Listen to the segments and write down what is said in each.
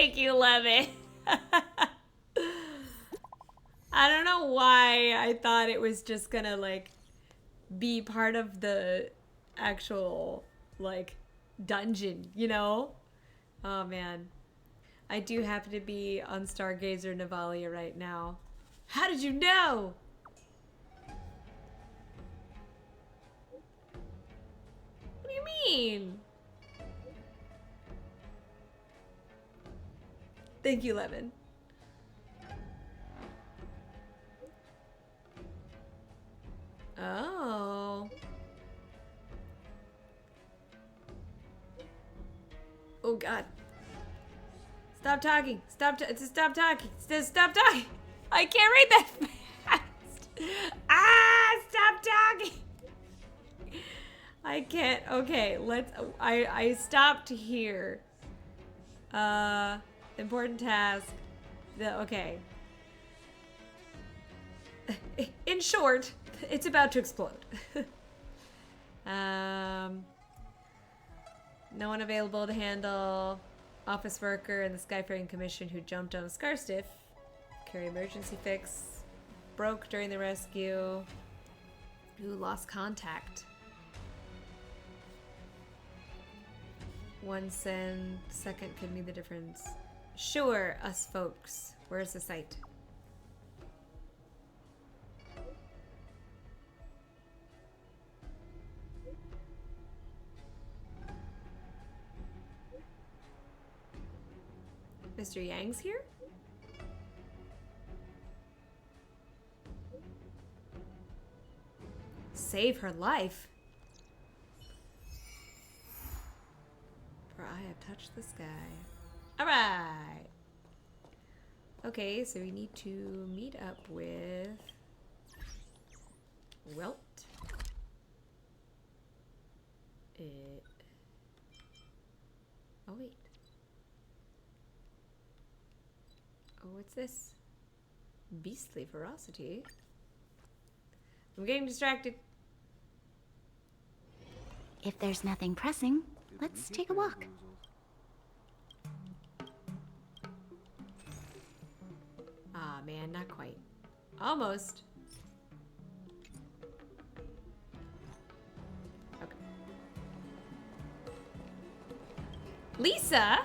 Thank you, Levin. I don't know why I thought it was just gonna like be part of the actual like dungeon, you know? Oh man. I do happen to be on Stargazer Navalia right now. How did you know? What do you mean? Thank you, Levin. Oh. Oh God. Stop talking. Stop talking. Stop talking. I can't read that fast. Ah, stop talking. I can't. Okay, let's. I stopped here. Important task. Okay. In short, it's about to explode. No one available to handle. Office worker in the Skyfaring Commission who jumped on a Scarstiff. Carry emergency fix. Broke during the rescue. Who lost contact. One second could mean the difference. Sure, us folks. Where's the site? Mr. Yang's here? Save her life? For I have touched the sky. Alright! Okay, so we need to meet up with Welt. Oh wait. Oh, what's this? Beastly ferocity. I'm getting distracted. If there's nothing pressing, let's take a walk. Ah, man, not quite. Almost. Okay. Lisa?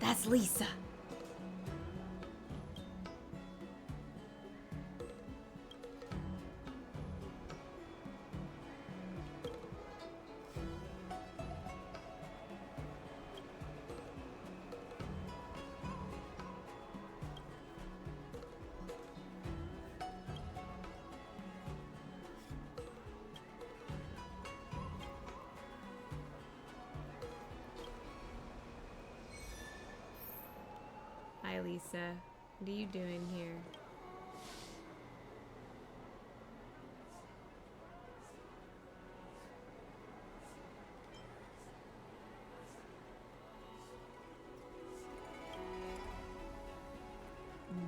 That's Lisa. Hi, Lisa. What are you doing here?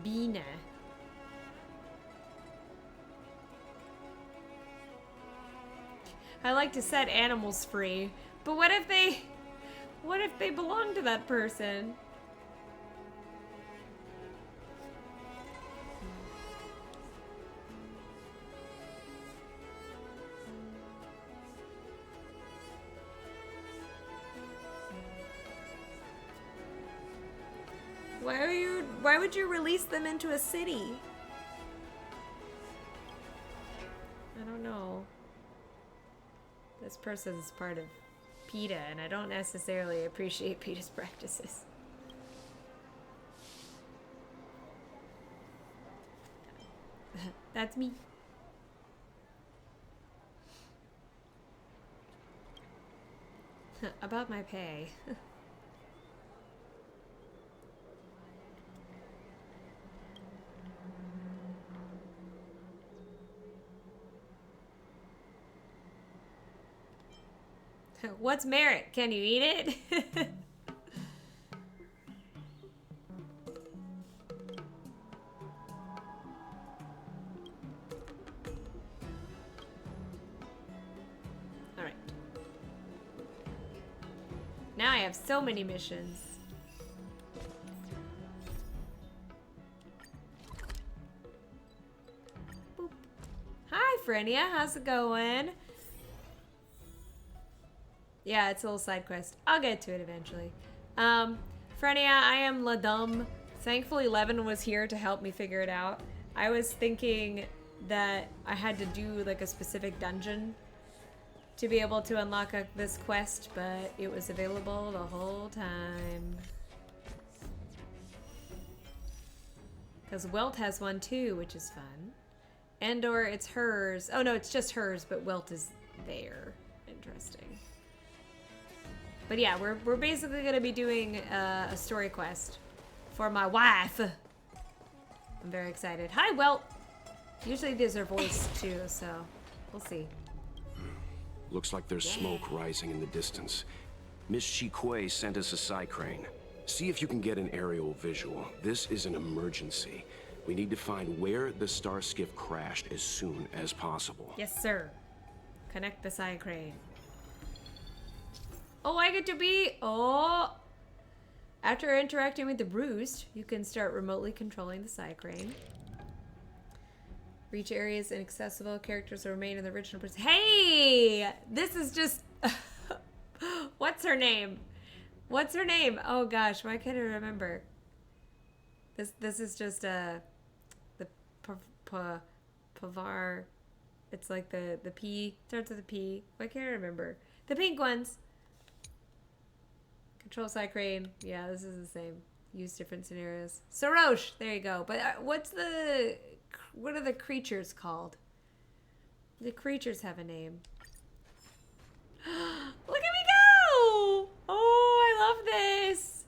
Bina. I like to set animals free, but what if they belong to that person? Why would you release them into a city? I don't know. This person's part of PETA, and I don't necessarily appreciate PETA's practices. That's me. About my pay. What's merit? Can you eat it? Alright. Now I have so many missions. Frenia. How's it going? Yeah, it's a little side quest. I'll get to it eventually. Frenia, I am La Dum. Thankfully, Levin was here to help me figure it out. I was thinking that I had to do like a specific dungeon to be able to unlock this quest, but it was available the whole time. Because Welt has one too, which is fun. And/or it's hers. Oh no, it's just hers, but Welt is there. Interesting. But yeah, we're basically gonna be doing a story quest for my wife. I'm very excited. Hi, Welt. Usually there's her voice too, so we'll see. Looks like there's smoke rising in the distance. Miss Chiquet sent us a psi crane. See if you can get an aerial visual. This is an emergency. We need to find where the star skiff crashed as soon as possible. Yes, sir. Connect the psi crane. Oh, I get to be... Oh! After interacting with the Roost, you can start remotely controlling the psi crane. Reach areas inaccessible. Characters will remain in the original person. Hey! This is just... What's her name? What's her name? Oh gosh, why can't I remember? This is just the Pavar. It's like the P starts with a P. Why can't I remember? The pink ones. Control psi crane. Yeah, this is the same. Use different scenarios. Sarosh. There you go. But what are the creatures called? The creatures have a name. Look at me go! Oh, I love this.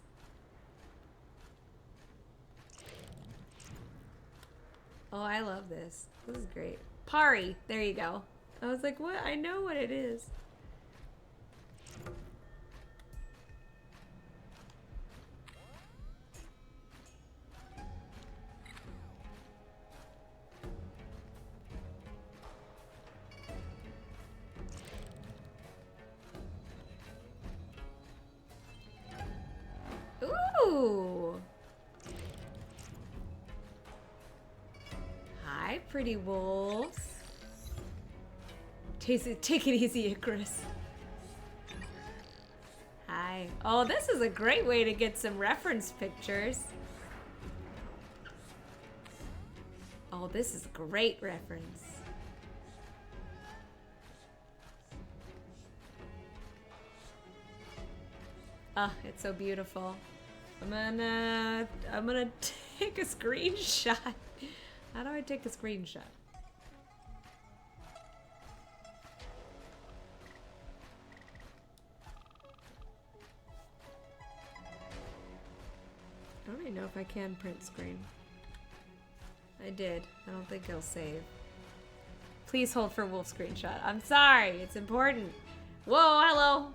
Oh, I love this. This is great. Pari. There you go. I was like, what? I know what it is. Ooh. Hi, pretty wolves. Take it easy, Icarus. Hi. Oh, this is a great way to get some reference pictures. Oh, this is a great reference. Oh, it's so beautiful. I'm gonna take a screenshot. How do I take a screenshot? I don't even know if I can print screen. I did. I don't think it'll save. Please hold for wolf screenshot. I'm sorry. It's important. Whoa, hello.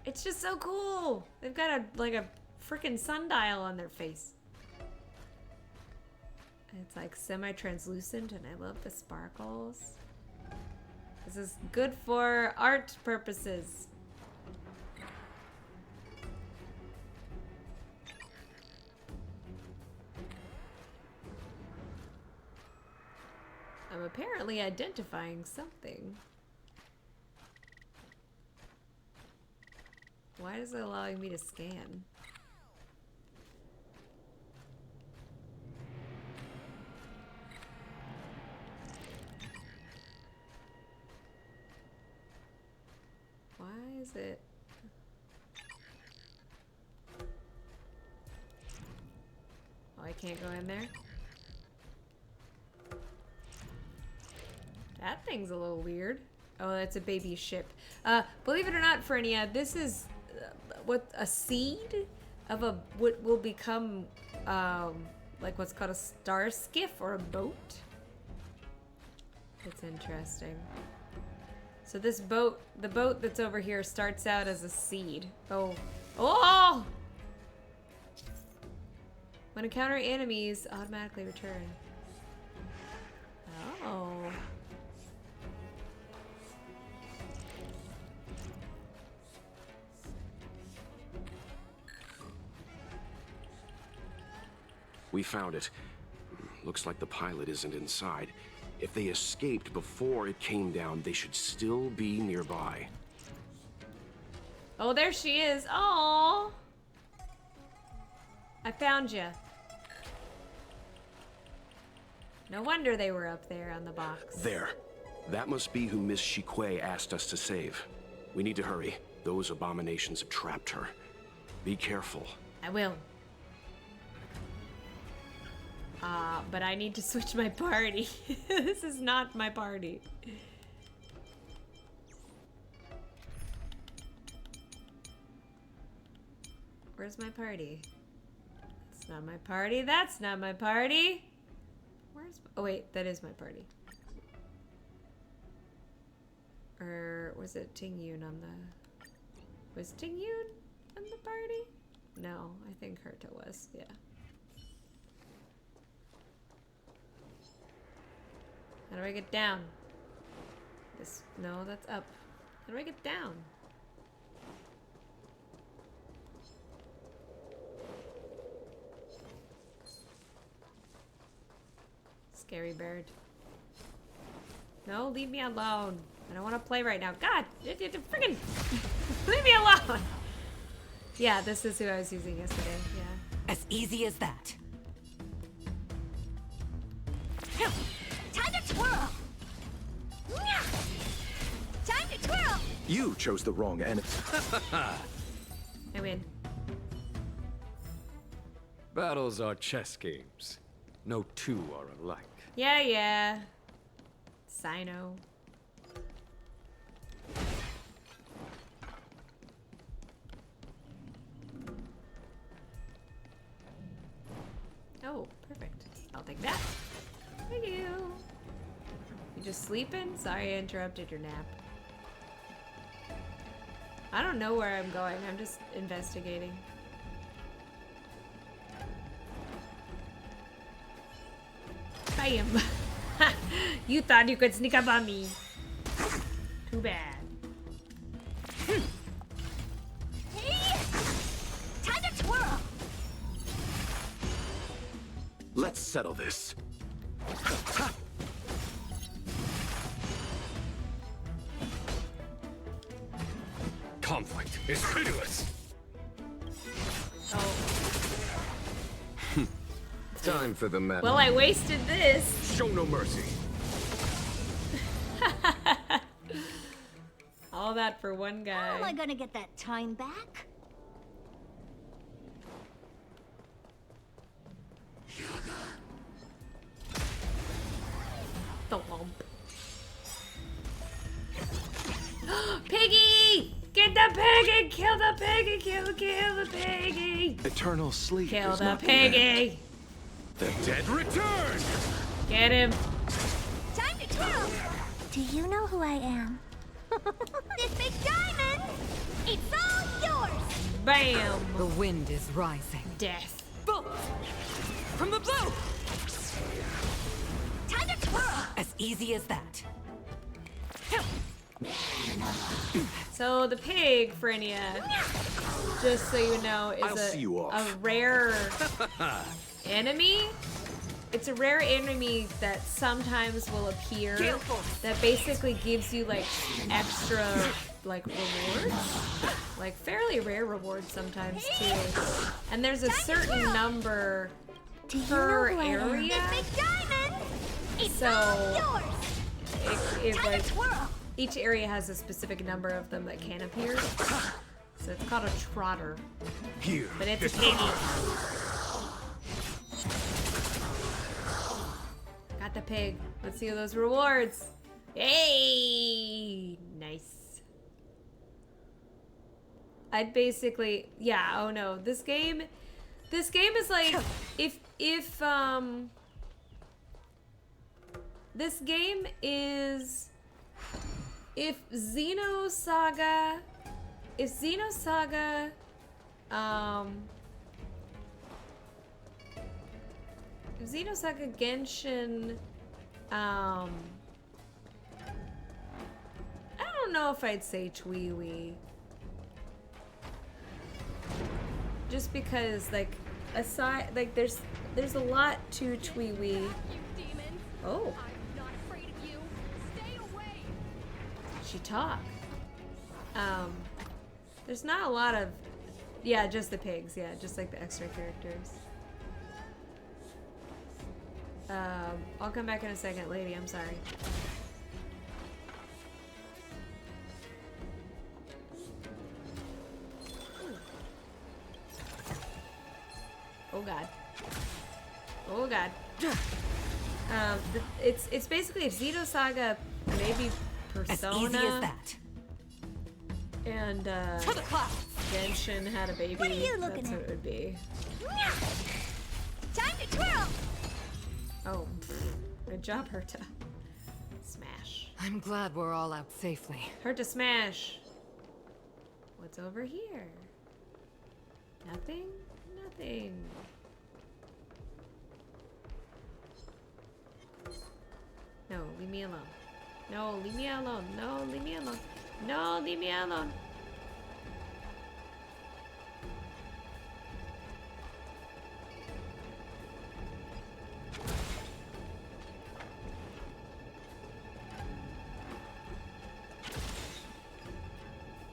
It's just so cool. They've got like a freaking sundial on their face. It's like semi-translucent and I love the sparkles. This is good for art purposes. I'm apparently identifying something. Why is it allowing me to scan? Why is it? Oh, I can't go in there? That thing's a little weird. Oh, that's a baby ship. Believe it or not, Frenia, this is what a seed of what will become like what's called a star skiff or a boat. It's interesting. So this boat, the boat that's over here, starts out as a seed. Oh, oh! When encountering enemies, automatically return. Oh. We found it. Looks like the pilot isn't inside. If they escaped before it came down, they should still be nearby. Oh, there she is. Oh, I found you. No wonder they were up there on the box. There. That must be who Miss Shikue asked us to save. We need to hurry. Those abominations have trapped her. Be careful. I will. But I need to switch my party. This is not my party. Where's my party? That's not my party. That's not my party. Where's... Oh, wait. That is my party. Or was it Ting Yun on the... Was Ting Yun on the party? No, I think Herta was. Yeah. How do I get down? This... No, that's up. How do I get down? Scary bird. No, leave me alone. I don't want to play right now. God, freaking leave me alone. Yeah, this is who I was using yesterday. Yeah. As easy as that. Time to twirl! Time to twirl! You chose the wrong enemy. I win. Battles are chess games. No two are alike. Yeah, yeah. Sino. Oh, perfect. I'll take that. Thank you. You just sleeping? Sorry I interrupted your nap. I don't know where I'm going. I'm just investigating. Bam! You thought you could sneak up on me. Too bad. Hey! Time to twirl! Let's settle this. Conflict is pitiless. Oh. Time for the medal. Well, I wasted this. Show no mercy. All that for one How am I guy. gonna get that time back? The lump. Piggy! Get the piggy! Kill the piggy! Kill the piggy! Eternal sleep Kill is the not the end. piggy! The dead return. Get him! Time to twirl! Do you know who I am? This big diamond! It's all yours! Bam! The wind is rising. Death. Bolt! From the blue! Time to twirl! As easy as that. So the pig, Frenia, just so you know, I'll is see you a off. rare enemy. It's a rare enemy that sometimes will appear that basically gives you like extra like rewards, like fairly rare rewards sometimes too. And there's a certain number Do you per know who I am? area, This big diamond! It's So- all yours! it Time like to twirl! each area has a specific number of them that can appear. So it's called a trotter, Here. but it's a piggy. Got the pig. Let's see those rewards. Hey, nice. I'd basically, yeah. Oh no, this game is like if this game is if Xenosaga Genshin, I don't know if I'd say Tweewee. Just because, like, aside, like, there's a lot to Tweewee. Oh. she talk? There's not a lot of... Yeah, just the pigs. Yeah, just like the extra characters. I'll come back in a second, lady. I'm sorry. Oh god. Oh god. It's basically a Xenosaga, maybe Persona. As easy as that. And To the clouds. Genshin had a baby. What are you looking That's at? what it would be. Time to twirl! Oh, good job, Herta. Smash. I'm glad we're all out safely. Herta smash. What's over here? Nothing? Nothing. No, leave me alone. No, leave me alone. No, leave me alone. No, leave me alone.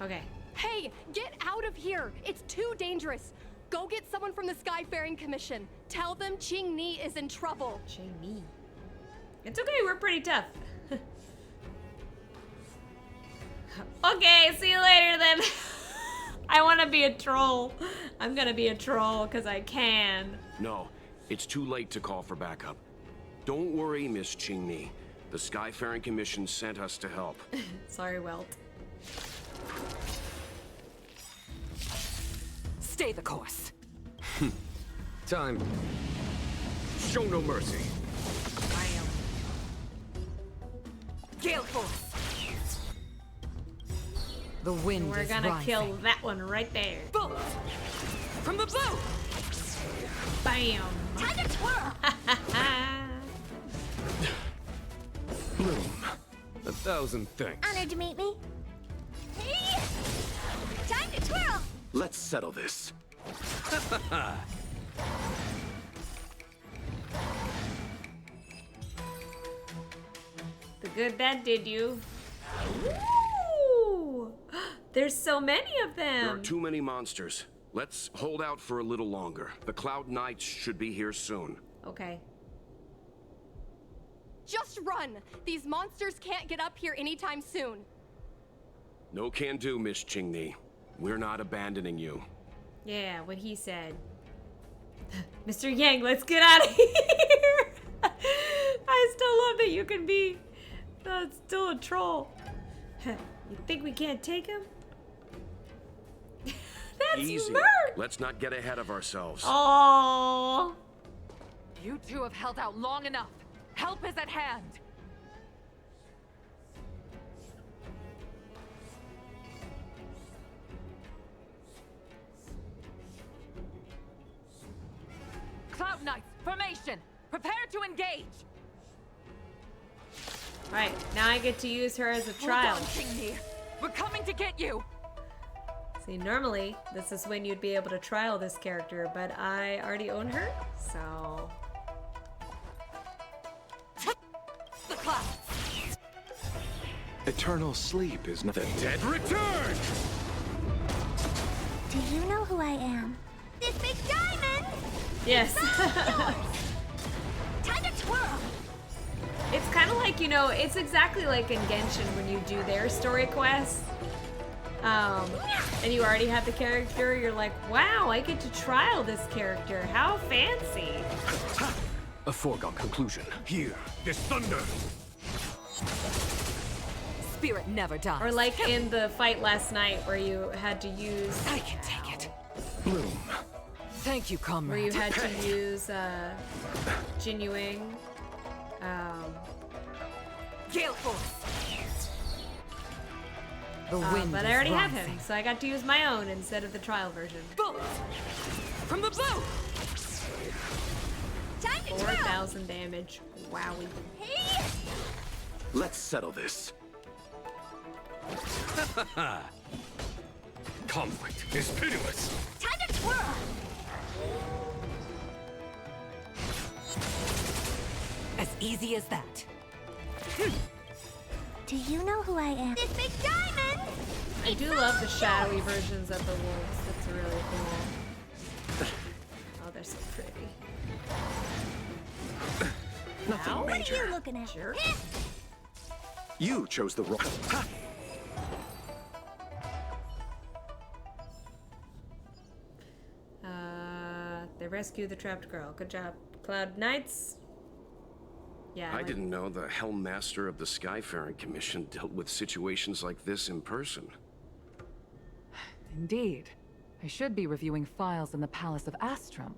Okay. Hey, get out of here! It's too dangerous. Go get someone from the Skyfaring Commission. Tell them Qing Ni is in trouble. Jamie. It's okay, we're pretty tough. Okay, see you later then. I want to be a troll. I'm gonna be a troll because I can. No, it's too late to call for backup. Don't worry, Miss Qingni. The Skyfaring Commission sent us to help. Sorry, Welt. Stay the course. Time. Show no mercy. Gale force. The wind We're is gonna rising. kill that one right there. Bolt! From the blue! Bam. Time to twirl! Bloom. 1,000 thanks. Honored to meet me. Hey! Time to twirl! Let's settle this. The good that did you. Ooh. There's so many of There are them. too many monsters. Let's hold out for a little longer. The Cloud Knights should be here soon. Okay. Just run! These monsters can't get up here anytime soon. No can do, Miss Qingni. We're not abandoning you. Yeah, what he said. Mr. Yang, let's get out of here. I still love that you can be still a troll. You think we can't take him? That's Easy. Merc. Let's not get ahead of ourselves. Oh. You two have held out long enough. Help is at hand. Cloud Knights, formation! Prepare to engage! Right, now I get to use her as a trial. Hold on, Qingni. We're coming to get you! See, normally, this is when you'd be able to trial this character, but I already own her, so... The clouds! Eternal sleep is not the dead. Return! Do you know who I am? This big diamond! Yes. Time to twirl! It's kind of like, you know, it's exactly like in Genshin when you do their story quests. And you already have the character, you're like, wow, I get to trial this character. How fancy. A foregone conclusion. Here, this thunder. Spirit never dies. Or like in the fight last night where you had to use... I can take it. Bloom. Thank you, Where comrade. you had to use, Jinyuing. Gale force! The wind But is I already have rising. him, so I got to use my own instead of the trial version. Bolt! From the blue! Time to twirl! 4,000 damage. Wowie. Hey! Let's settle this. Conflict is pitiless. Time to twirl! As easy as that. Do you know who I am? This big diamond! I do love the shadowy versions of the wolves. That's really cool. Oh, they're so pretty. Nothing What are major. you looking at? Jerk. You chose the wrong. Ha! They rescue the trapped girl. Good job. Cloud Knights. Yeah. I didn't know the Helm Master of the Skyfaring Commission dealt with situations like this in person. Indeed. I should be reviewing files in the Palace of Astrum.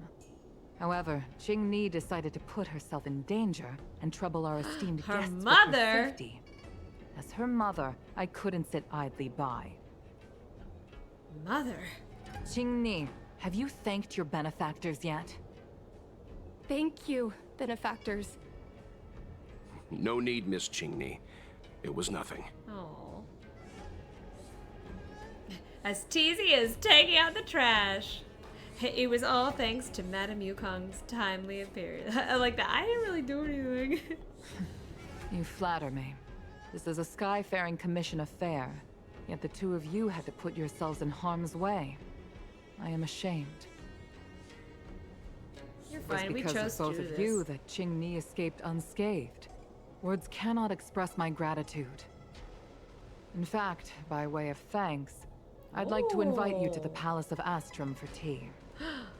However, Qing Ni decided to put herself in danger and trouble our esteemed Her guests with mother? her safety. As her mother, I couldn't sit idly by. Mother. Qing Ni, have you thanked your benefactors yet? Thank you, benefactors. No need, Miss Qingni. It was nothing. Oh. As teasy as taking out the trash. It was all thanks to Madame Yukong's timely appearance. I like that. I didn't really do anything. You flatter me. This is a Skyfaring Commission affair, yet the two of you had to put yourselves in harm's way. I am ashamed. You're It was fine. We because chose of to both do of this. you that Qing Ni escaped unscathed. Words cannot express my gratitude. In fact, by way of thanks, I'd like to invite you to the Oh. Palace of Astrum for tea.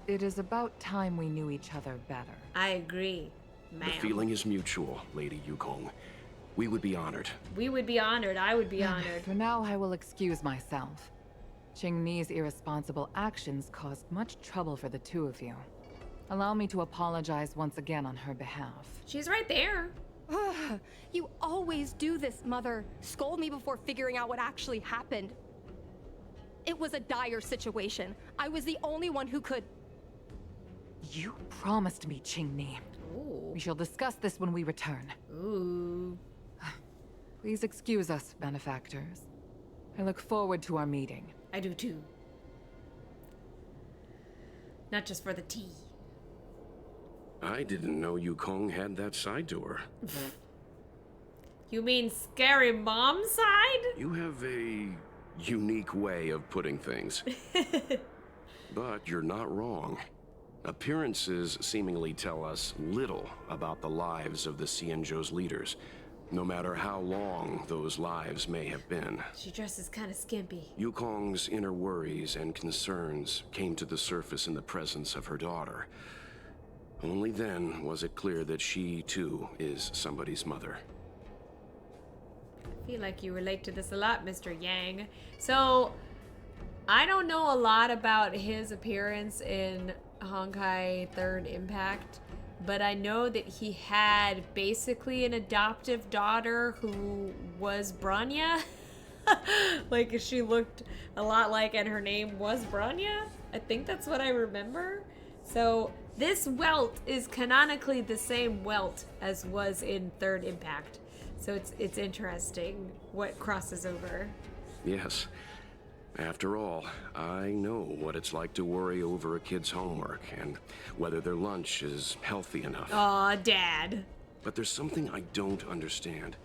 It is about time we knew each other better. I agree, ma'am. The feeling is mutual, Lady Yukong. We would be honored. We would be honored. I would be honored. For now, I will excuse myself. Qing Ni's irresponsible actions caused much trouble for the two of you. Allow me to apologize once again on her behalf. She's right there. Ugh, you always do this, Mother. Scold me before figuring out what actually happened. It was a dire situation. I was the only one who could... You promised me, Qing Ni. Ooh. We shall discuss this when we return. Ooh. Please excuse us, benefactors. I look forward to our meeting. I do too. Not just for the tea. I didn't know Yukong had that side to her. You mean scary mom side? You have a unique way of putting things. But you're not wrong. Appearances seemingly tell us little about the lives of the Xianzhou's leaders, no matter how long those lives may have been. She dresses kind of skimpy. Yukong's inner worries and concerns came to the surface in the presence of her daughter. Only then was it clear that she, too, is somebody's mother. I feel like you relate to this a lot, Mr. Yang. So, I don't know a lot about his appearance in Honkai Third Impact, but I know that he had basically an adoptive daughter who was Branya. Like, she looked a lot like, and her name was Branya. I think that's what I remember. So, this welt is canonically the same welt as was in Third Impact. So it's interesting what crosses over. Yes. After all, I know what it's like to worry over a kid's homework and whether their lunch is healthy enough. Aw, Dad. But there's something I don't understand.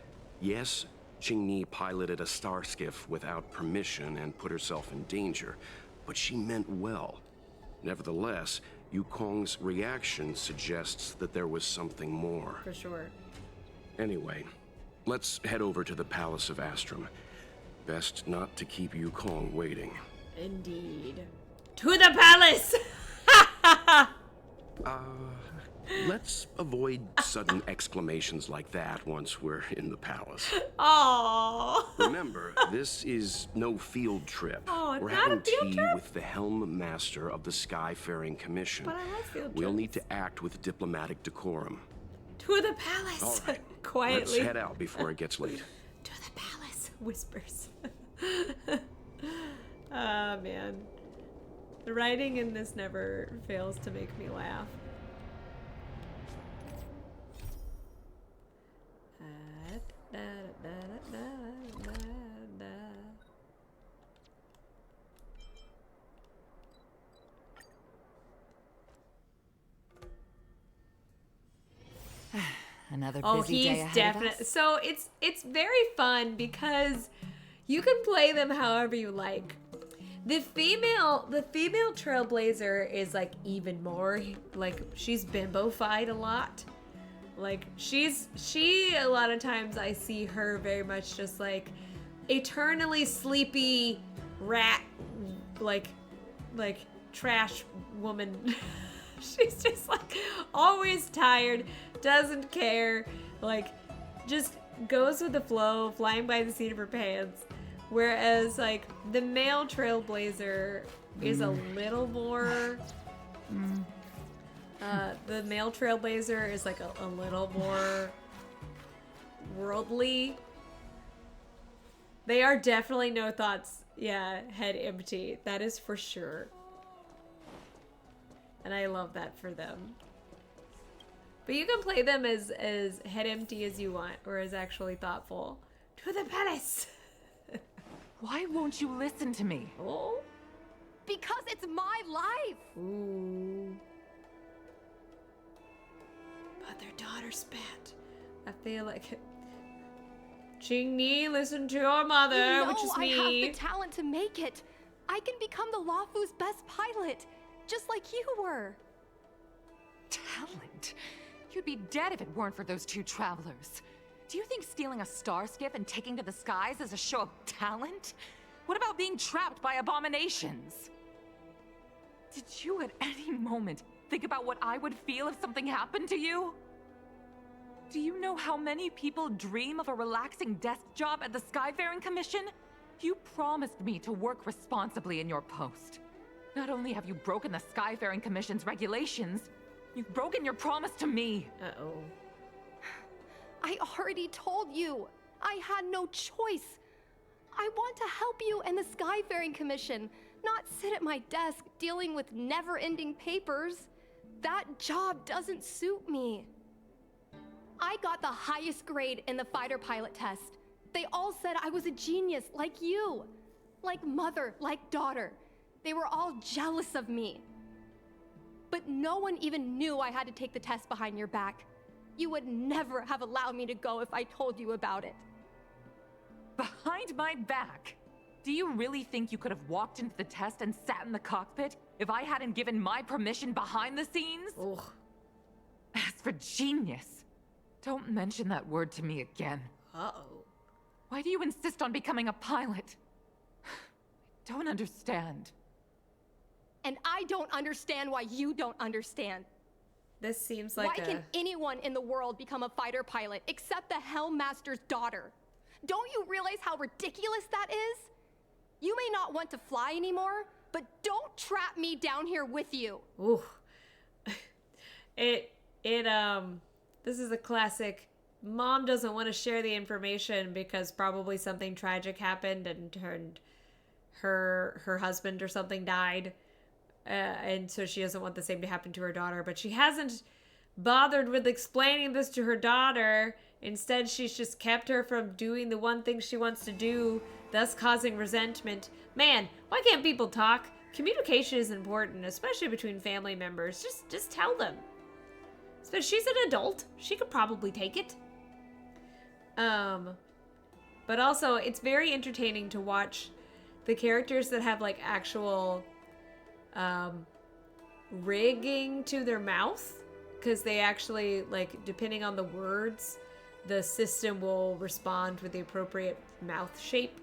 Yes, Qing Ni piloted a star skiff without permission and put herself in danger, but she meant well. Nevertheless, Yukong's reaction suggests that there was something more. For sure. Anyway, let's head over to the Palace of Astrum. Best not to keep Yukong waiting. Indeed. To the palace! Let's avoid sudden exclamations like that once we're in the palace. Aww. Remember, this is no field trip. Oh, it's We're not a having field tea trip? with the Helm Master of the Skyfaring Commission. But I like field We'll trips. need to act with diplomatic decorum. To the palace! All right, Quietly. let's head out before it gets late. To the palace. Whispers. Ah, man. The writing in this never fails to make me laugh. Another busy Oh, day he's ahead of definitely. us. So it's very fun because you can play them however you like. The female trailblazer is like even more like she's bimbo-fied a lot. Like she a lot of times I see her very much just like eternally sleepy rat like trash woman. She's just like always tired, doesn't care, like just goes with the flow, flying by the seat of her pants. Whereas like the male trailblazer is a little more the male trailblazer is like a little more worldly. They are definitely no thoughts, head empty. That is for sure. And I love that for them. But you can play them as head empty as you want, or as actually thoughtful. To the palace! Why won't you listen to me? Oh? Because it's my life. Ooh. But their daughter spat. I feel like... Ching-Ni, listen to your mother, You know which is me. I have the talent to make it. I can become the Luofu's best pilot, just like you were. Talent? You'd be dead if it weren't for those two travelers. Do you think stealing a star skiff and taking to the skies is a show of talent? What about being trapped by abominations? Did you at any moment think about what I would feel if something happened to you? Do you know how many people dream of a relaxing desk job at the Skyfaring Commission? You promised me to work responsibly in your post. Not only have you broken the Skyfaring Commission's regulations, you've broken your promise to me. Uh-oh. I already told you. I had no choice. I want to help you and the Skyfaring Commission, not sit at my desk dealing with never-ending papers. That job doesn't suit me. I got the highest grade in the fighter pilot test. They all said I was a genius, like you. Like mother, like daughter. They were all jealous of me. But no one even knew I had to take the test behind your back. You would never have allowed me to go if I told you about it. Behind my back? Do you really think you could have walked into the test and sat in the cockpit if I hadn't given my permission behind the scenes? Ugh. As for genius, don't mention that word to me again. Uh-oh. Why do you insist on becoming a pilot? I don't understand. And I don't understand why you don't understand. This seems like Why can anyone in the world become a fighter pilot except the Helmmaster's daughter? Don't you realize how ridiculous that is? You may not want to fly anymore, but don't trap me down here with you. Ooh. This is a classic. Mom doesn't want to share the information because probably something tragic happened and her husband or something died. And so she doesn't want the same to happen to her daughter. But she hasn't bothered with explaining this to her daughter. Instead, she's just kept her from doing the one thing she wants to do, thus causing resentment. Man, why can't people talk? Communication is important, especially between family members. Just tell them. So she's an adult. She could probably take it. But also, it's very entertaining to watch the characters that have like actual rigging to their mouth, because they actually, like, depending on the words, the system will respond with the appropriate mouth shape.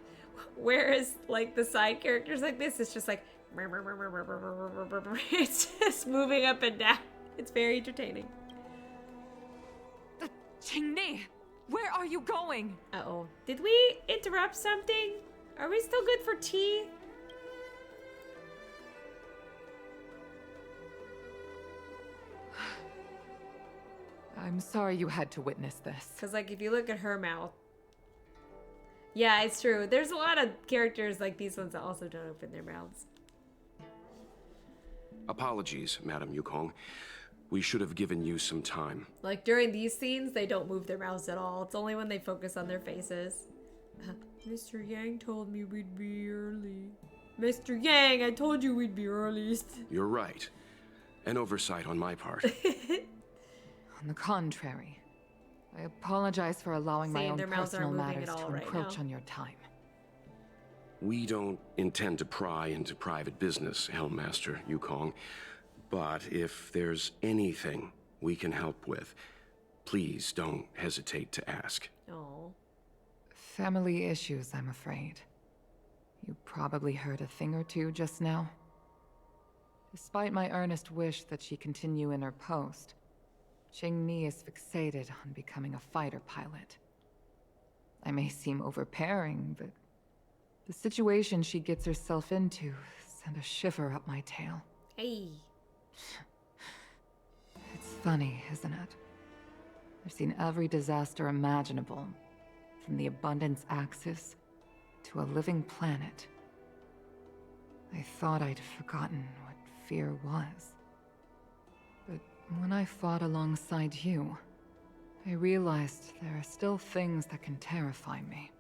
Whereas, like, the side characters like this, it's just like, it's just moving up and down. It's very entertaining. Ching-Ni, where are you going? Uh-oh. Did we interrupt something? Are we still good for tea? I'm sorry you had to witness this. Because, like, if you look at her mouth. Yeah, it's true. There's a lot of characters like these ones that also don't open their mouths. Apologies, Madam Yukong. We should have given you some time. Like, during these scenes, they don't move their mouths at all. It's only when they focus on their faces. Mr. Yang told me we'd be early. Mr. Yang, I told you we'd be early. You're right. An oversight on my part. On the contrary, I apologize for allowing my Same, own their mouths personal aren't moving matters at all to right encroach now. on your time. We don't intend to pry into private business, Helmmaster Yukong. But if there's anything we can help with, please don't hesitate to ask. Oh. Family issues, I'm afraid. You probably heard a thing or two just now. Despite my earnest wish that she continue in her post, Qingni is fixated on becoming a fighter pilot. I may seem overbearing, but the situation she gets herself into sent a shiver up my tail. Hey. It's funny, isn't it? I've seen every disaster imaginable, from the abundance axis to a living planet. I thought I'd forgotten what fear was. But when I fought alongside you, I realized there are still things that can terrify me.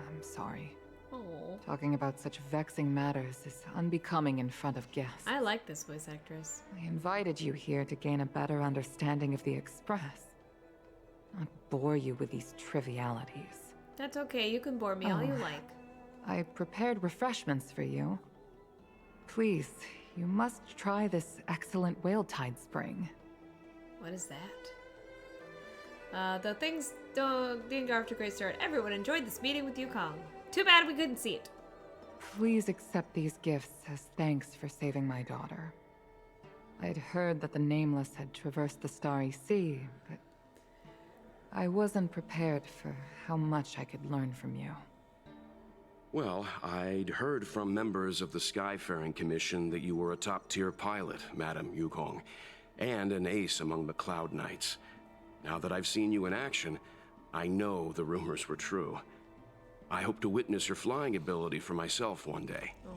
I'm sorry. Oh. Talking about such vexing matters is unbecoming in front of guests. I like this voice actress. I invited you here to gain a better understanding of the Express, not bore you with these trivialities. That's okay. You can bore me all you Oh. like. I prepared refreshments for you. Please, you must try this excellent whale tide spring. What is that? The things didn't go off to a great start. Everyone enjoyed this meeting with Yukong. Too bad we couldn't see it. Please accept these gifts as thanks for saving my daughter. I'd heard that the Nameless had traversed the Starry Sea, but I wasn't prepared for how much I could learn from you. Well, I'd heard from members of the Skyfaring Commission that you were a top-tier pilot, Madam Yukong, and an ace among the Cloud Knights. Now that I've seen you in action, I know the rumors were true. I hope to witness your flying ability for myself one day. Oh.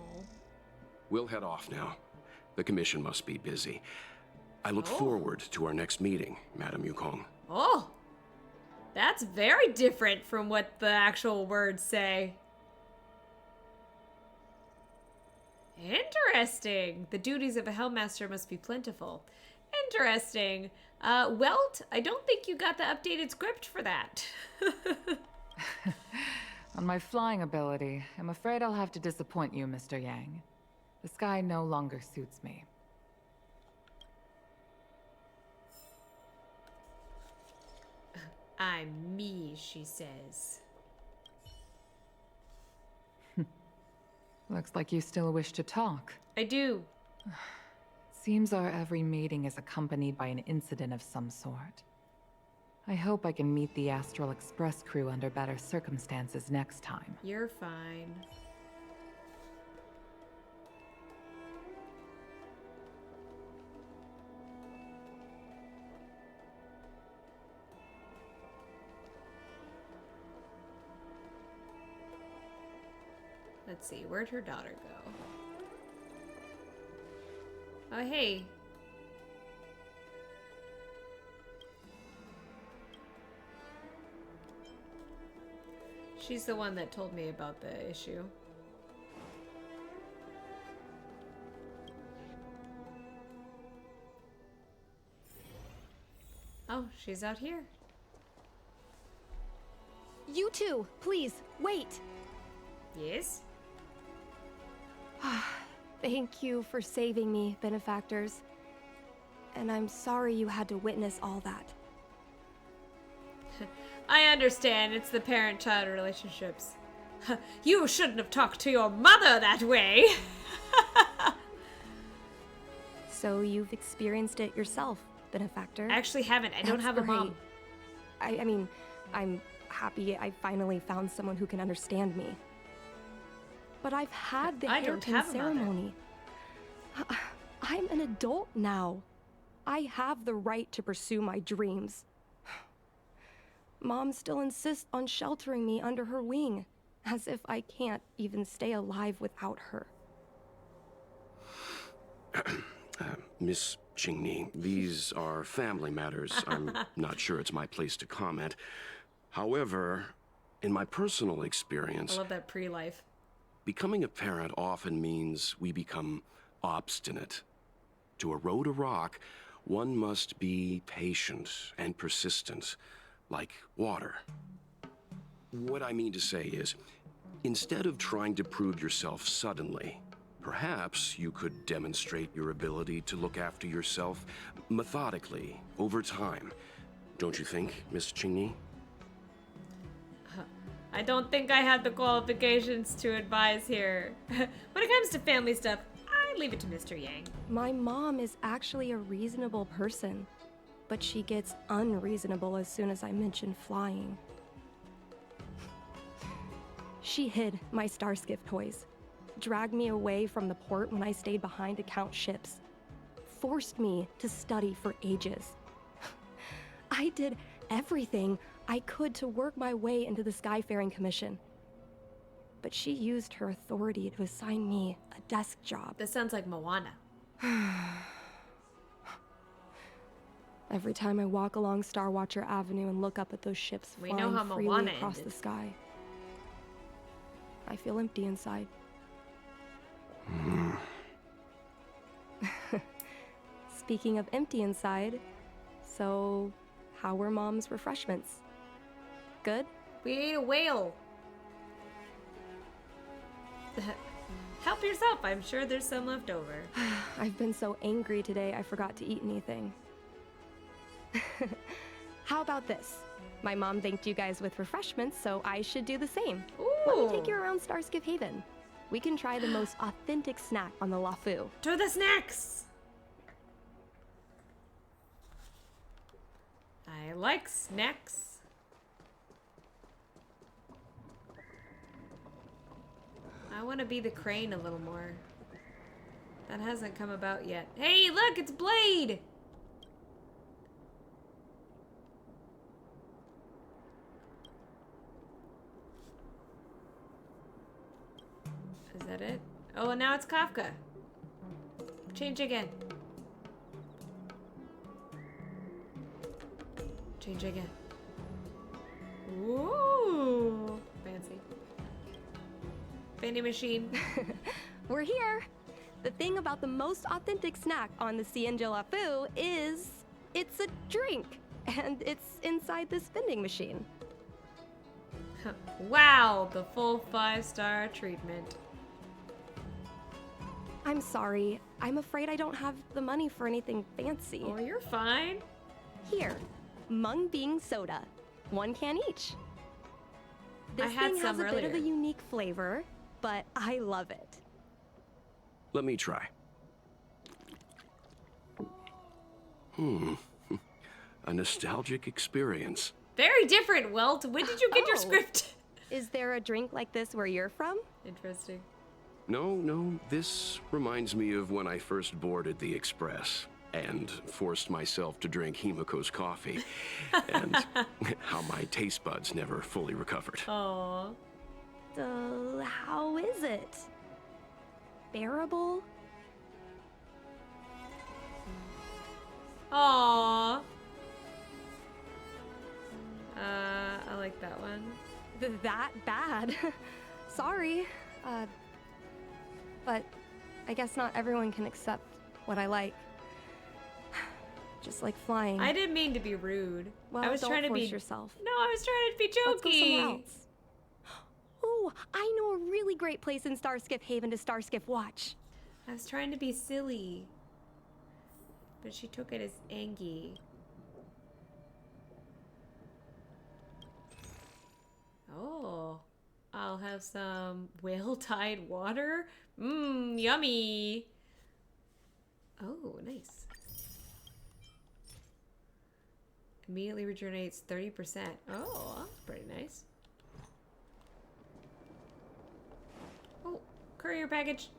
We'll head off now. The Commission must be busy. I look forward to our next meeting, Madam Yukong. Oh. That's very different from what the actual words say. Interesting. The duties of a Hellmaster must be plentiful. Interesting. Welt, I don't think you got the updated script for that. On my flying ability, I'm afraid I'll have to disappoint you, Mr. Yang. The sky no longer suits me. I'm me, she says. Looks like you still wish to talk. I do. Seems our every meeting is accompanied by an incident of some sort. I hope I can meet the Astral Express crew under better circumstances next time. You're fine. Let's see, where'd her daughter go? Oh, hey. She's the one that told me about the issue. Oh, she's out here. You two, please, wait. Yes? Thank you for saving me, benefactors. And I'm sorry you had to witness all that. I understand. It's the parent-child relationships. You shouldn't have talked to your mother that way. So you've experienced it yourself, benefactor. I actually haven't. I don't That's have a mom. great. I mean, I'm happy I finally found someone who can understand me. But I've had the I don't hairpin have a mother. ceremony. I'm an adult now. I have the right to pursue my dreams. Mom still insists on sheltering me under her wing, as if I can't even stay alive without her. Miss Qingni, these are family matters. I'm not sure it's my place to comment. However, in my personal I experience, love that pre-life. becoming a parent often means we become obstinate. To erode a rock, One must be patient and persistent, like water. What I mean to say is, instead of trying to prove yourself suddenly, perhaps you could demonstrate your ability to look after yourself methodically, over time. Don't you think, Miss Chingy? I don't think I have the qualifications to advise here. When it comes to family stuff, I leave it to Mr. Yang. My mom is actually a reasonable person, but she gets unreasonable as soon as I mention flying. She hid my Starskiff toys, dragged me away from the port when I stayed behind to count ships, forced me to study for ages. I did everything I could to work my way into the Skyfaring Commission. But she used her authority to assign me a desk job. This sounds like Moana. Every time I walk along Star Watcher Avenue and look up at those ships We flying know how freely Moana across ended. the sky, I feel empty inside. Speaking of empty inside, so how were Mom's refreshments? Good? We ate a whale. Help yourself. I'm sure there's some left over. I've been so angry today I forgot to eat anything. How about this? My mom thanked you guys with refreshments, so I should do the same. Let me take you around Starskiff Haven. We can try the most authentic snack on the Lafu. To the snacks. I like snacks. I want to be the crane a little more. That hasn't come about yet. Hey, look, it's Blade! Is that it? Oh, and now it's Kafka. Change again. Change again. Ooh, fancy. Vending machine. We're here. The thing about the most authentic snack on the Synder Lafu is it's a drink, and it's inside this vending machine. Wow, the full 5-star treatment. I'm sorry. I'm afraid I don't have the money for anything fancy. Oh, you're fine. Here, Mung Bean Soda. 1 can each. This I had thing has some a bit of a earlier. unique flavor, but I love it. Let me try. A nostalgic experience. Very different, Welt. When did you get your Oh. script? Is there a drink like this where you're from? Interesting. No, this reminds me of when I first boarded the Express and forced myself to drink Himiko's coffee, and how my taste buds never fully recovered. Aww. How is it? Bearable? Aww. I like that one. That bad? Sorry. But I guess not everyone can accept what I like. Just like flying. I didn't mean to be rude. Well, I was don't trying to force be yourself. No, I was trying to be Let's go somewhere jokey. else. Oh, I know a really great place in Starskiff Haven to Starskiff watch. I was trying to be silly. But she took it as Angie. Oh. I'll have some whale-tide water. Mmm, yummy. Oh, nice. Immediately regenerates 30%. Oh, that's pretty nice. Oh, courier package.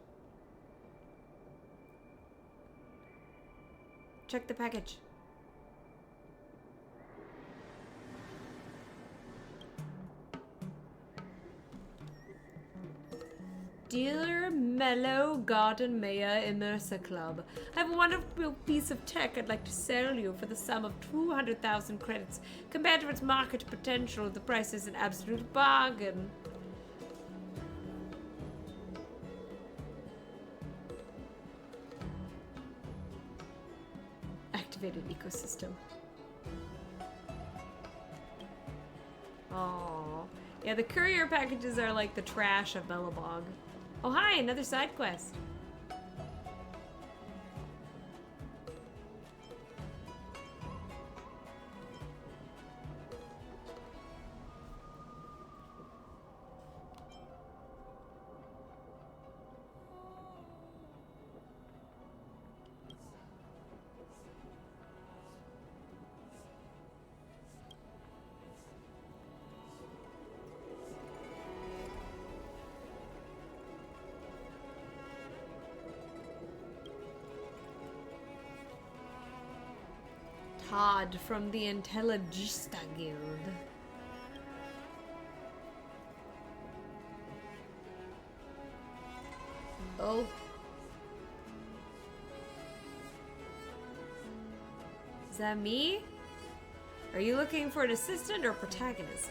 Check the package. Dear Mellow Garden Mayor Immerser Club, I have a wonderful piece of tech I'd like to sell you for the sum of 200,000 credits. Compared to its market potential, the price is an absolute bargain. Activate activated ecosystem. Oh, yeah, the courier packages are like the trash of Bellabog. Oh, hi, another side quest. Todd from the Intelligista Guild. Oh. Is that me? Are you looking for an assistant or protagonist?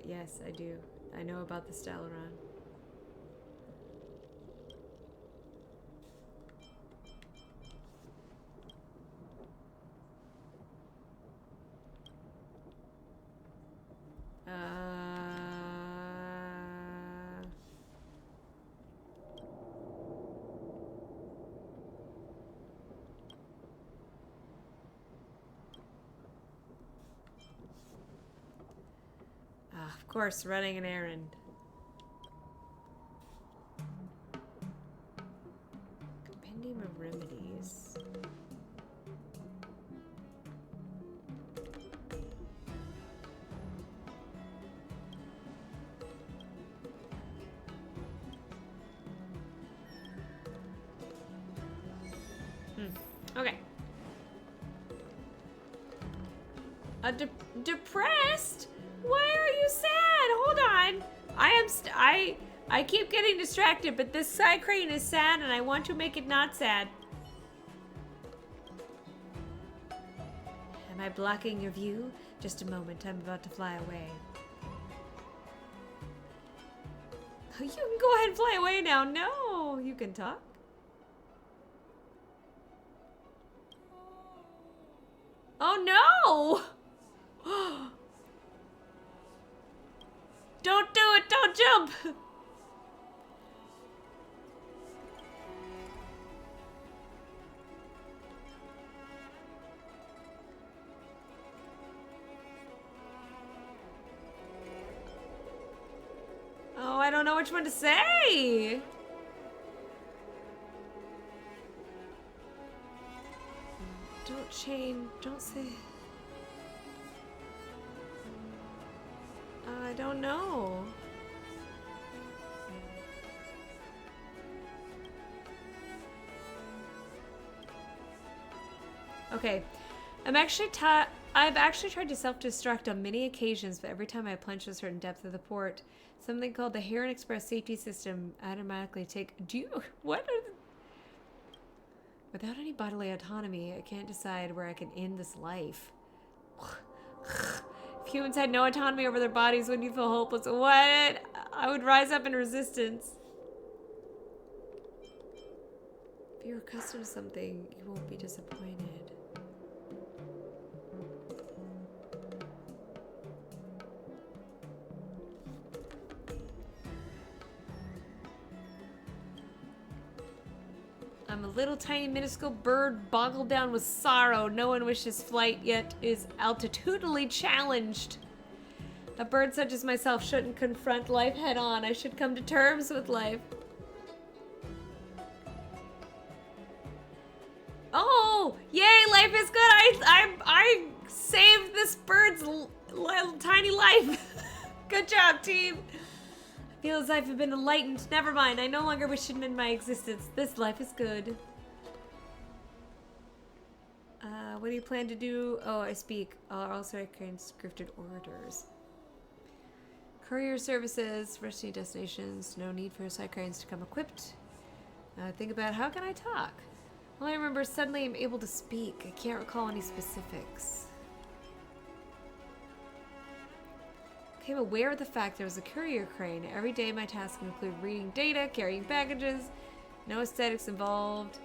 Yes, I do. I know about the Stellaron. Of course, running an errand. Compendium of remedies. Okay. Depressed? Why are you sad? Hold on. I keep getting distracted, but this side crane is sad and I want to make it not sad. Am I blocking your view? Just a moment, I'm about to fly away. You can go ahead and fly away now. No, you can talk. Oh no! Don't do it! Don't jump! Oh, I don't know which one to say! Don't chain, don't say... I don't know. Okay, I've actually tried to self-destruct on many occasions, but every time I plunge to a certain depth of the port, something called the Heron Express safety system automatically what are the... Without any bodily autonomy, I can't decide where I can end this life. If humans had no autonomy over their bodies, wouldn't you feel hopeless? What? I would rise up in resistance. If you're accustomed to something, you won't be disappointed. I'm a little tiny minuscule bird boggled down with sorrow. No one wishes flight, yet is altitudinally challenged. A bird such as myself shouldn't confront life head on. I should come to terms with life. Oh, yay, life is good. I saved this bird's little tiny life. Good job, team. I feel as if I've been enlightened. Never mind, I no longer wish to end my existence. This life is good. What do you plan to do? Oh, I speak. Also, I can scripted orders. Courier services, resting destinations. No need for side cranes to come equipped. Think about how can I talk? Well, I remember suddenly I'm able to speak. I can't recall any specifics. became aware of the fact there was a courier crane. Every day my tasks include reading data, carrying packages, no aesthetics involved.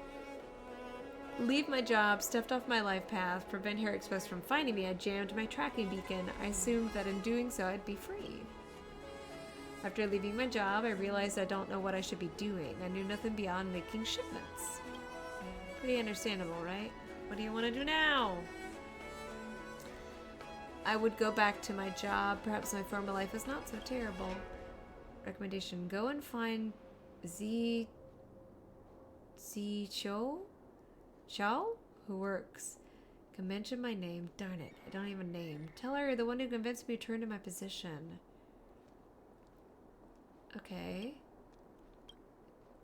Leave my job, stepped off my life path, prevent Hair Express from finding me. I jammed my tracking beacon. I assumed that in doing so I'd be free. After leaving my job, I realized I don't know what I should be doing. I knew nothing beyond making shipments. Pretty understandable, right? What do you want to do now? I would go back to my job. Perhaps my former life is not so terrible. Recommendation: go and find Cho, who works. Can mention my name. Darn it, I don't even name. Tell her you're the one who convinced me to turn to my position. Okay.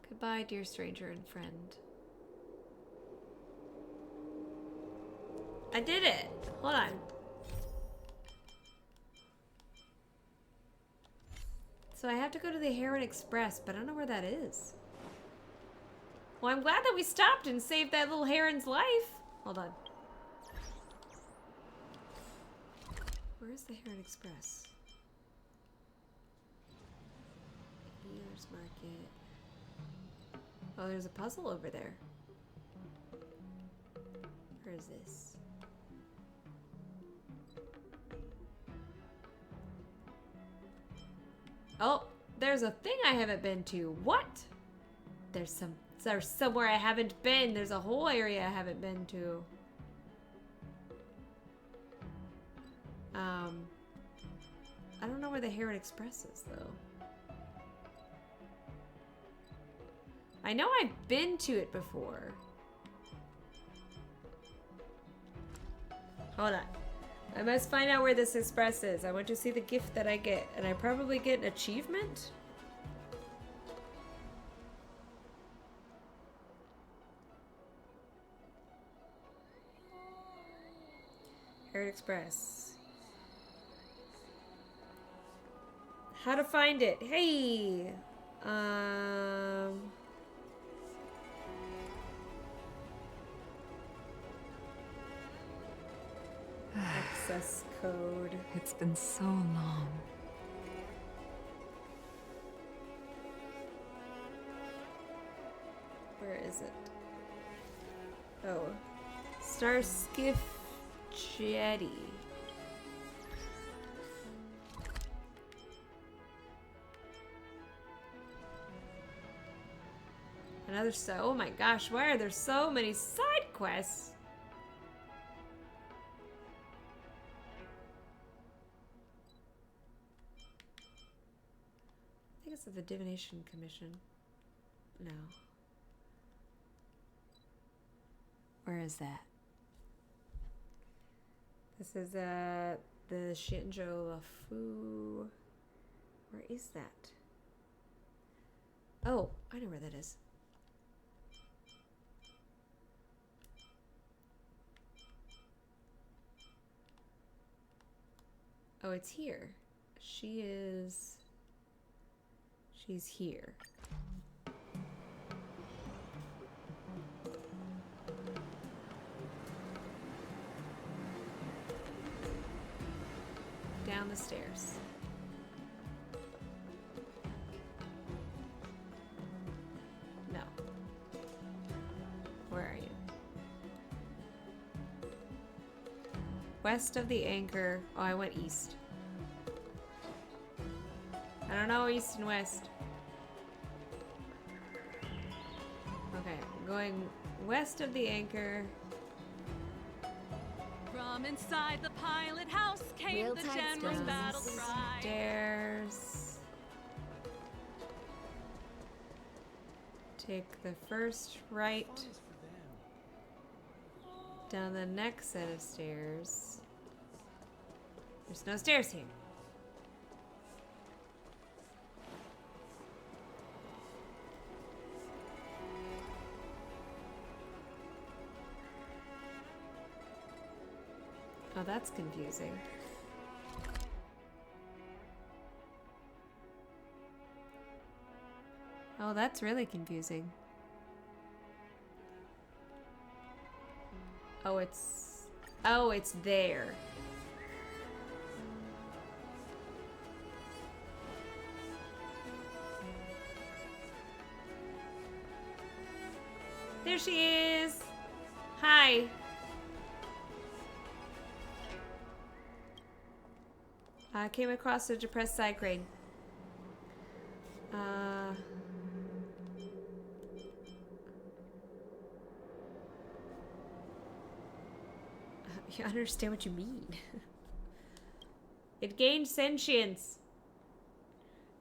Goodbye, dear stranger and friend. I did it! Hold on. So I have to go to the Heron Express, but I don't know where that is. Well, I'm glad that we stopped and saved that little heron's life. Hold on. Where's the Heron Express? Healer's Market. Oh, there's a puzzle over there. Where is this? Oh, there's a thing I haven't been to. What? There's somewhere I haven't been. There's a whole area I haven't been to. I don't know where the Heron Express is, though. I know I've been to it before. Hold on. I must find out where this express is. I want to see the gift that I get. And I probably get an achievement? Heron Express. How to find it? Hey! Access code. It's been so long. Where is it? Oh. Star Skiff Jetty. Another oh my gosh, why are there so many side quests? I think it's at the Divination Commission. No. Where is that? This is the Shinjo Lafu. Where is that? Oh, I know where that is. Oh, it's here. She's here. Down the stairs. No. Where are you? West of the anchor. Oh, I went east. I don't know east and west. Okay, I'm going west of the anchor. From inside the pilot house came Real the tight general's stones. battle cry. Stairs. Take the first right. Down the next set of stairs. There's no stairs here. Oh, that's confusing. Oh, that's really confusing. Oh, it's there. There she is. Hi. I came across a depressed Psycrane. I understand what you mean. It gained sentience.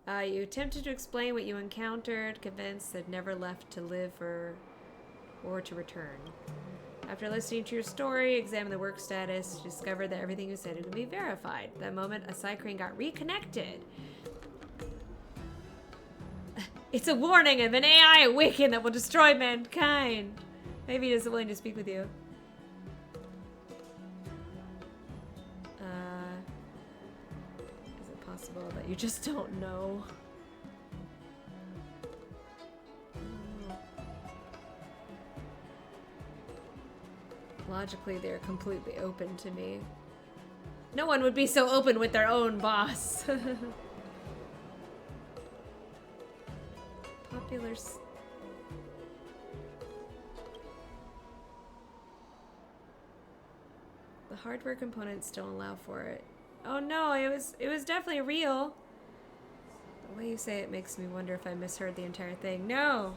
You attempted to explain what you encountered, convinced it never left to live or to return. After listening to your story, examine the work status, discovered that everything you said could be verified. That moment, a Psycrane got reconnected. It's a warning of an AI awakened that will destroy mankind. Maybe he isn't willing to speak with you. Is it possible that you just don't know? Logically, they're completely open to me. No one would be so open with their own boss. Popular. The hardware components don't allow for it. Oh no, it was definitely real. The way you say it makes me wonder if I misheard the entire thing. No.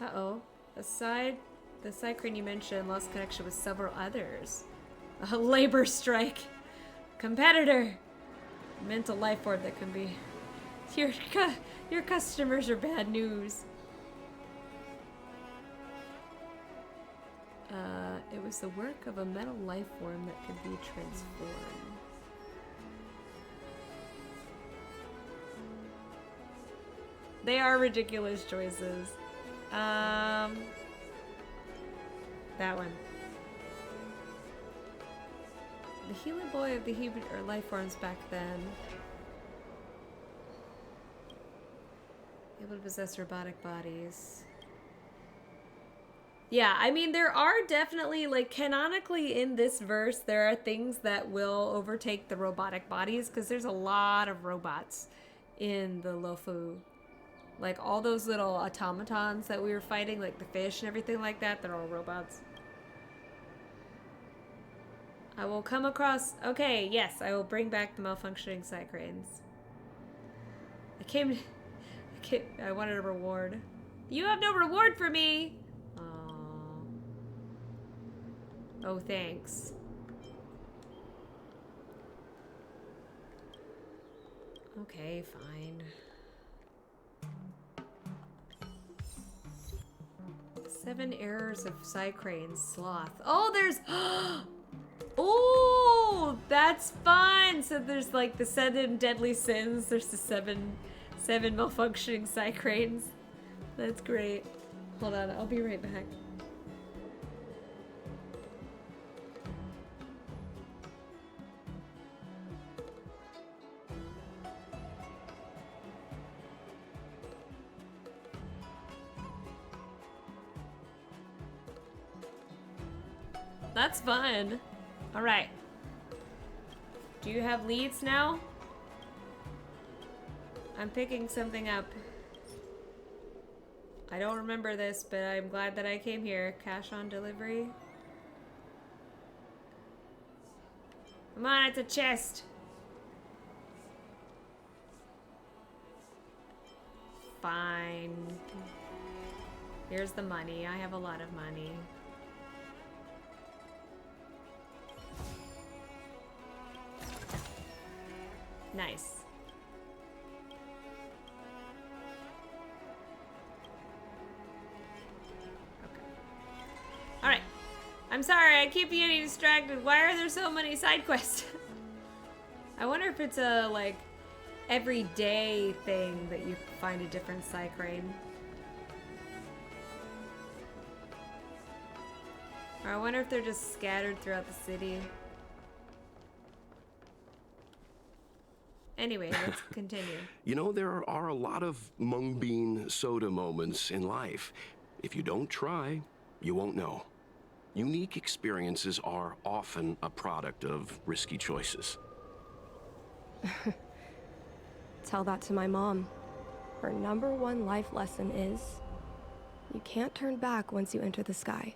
Uh-oh. Aside the Psycrane you mentioned lost connection with several others. A labor strike. Competitor. Mental life form that can be. Your customers are bad news. It was the work of a metal life form that could be transformed. They are ridiculous choices. That one. The Healer Boy of the human or life forms back then. Able to possess robotic bodies. Yeah, I mean, there are definitely, like, canonically in this verse, there are things that will overtake the robotic bodies, because there's a lot of robots in the Lofu. Like, all those little automatons that we were fighting, like the fish and everything like that, they're all robots. I will come across... Okay, yes, I will bring back the malfunctioning Psycranes. I wanted a reward. You have no reward for me! Oh, thanks. Okay, fine. 7 errors of Psycrane sloth. Oh, there's... Oh, that's fun! So there's like the 7 deadly sins. There's the seven malfunctioning Psycranes. That's great. Hold on, I'll be right back. That's fun. All right. Do you have leads now? I'm picking something up. I don't remember this, but I'm glad that I came here. Cash on delivery. Come on, it's a chest. Fine. Here's the money. I have a lot of money. Nice. Okay. Alright. I'm sorry, I keep getting distracted. Why are there so many side quests? I wonder if it's a, like, everyday thing that you find a different Psycrane. Or I wonder if they're just scattered throughout the city. Anyway, let's continue. You know, there are a lot of mung bean soda moments in life. If you don't try, you won't know. Unique experiences are often a product of risky choices. Tell that to my mom. Her #1 life lesson is You can't turn back once you enter the sky.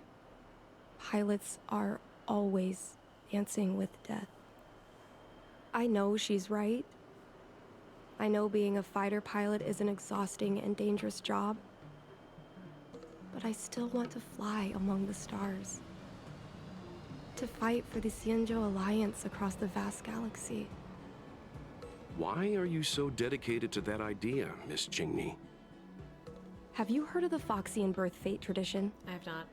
Pilots are always dancing with death. I know she's right. I know being a fighter pilot is an exhausting and dangerous job. But I still want to fly among the stars. To fight for the Synder Alliance across the vast galaxy. Why are you so dedicated to that idea, Miss Jingni? Have you heard of the Foxian birth fate tradition? I have not.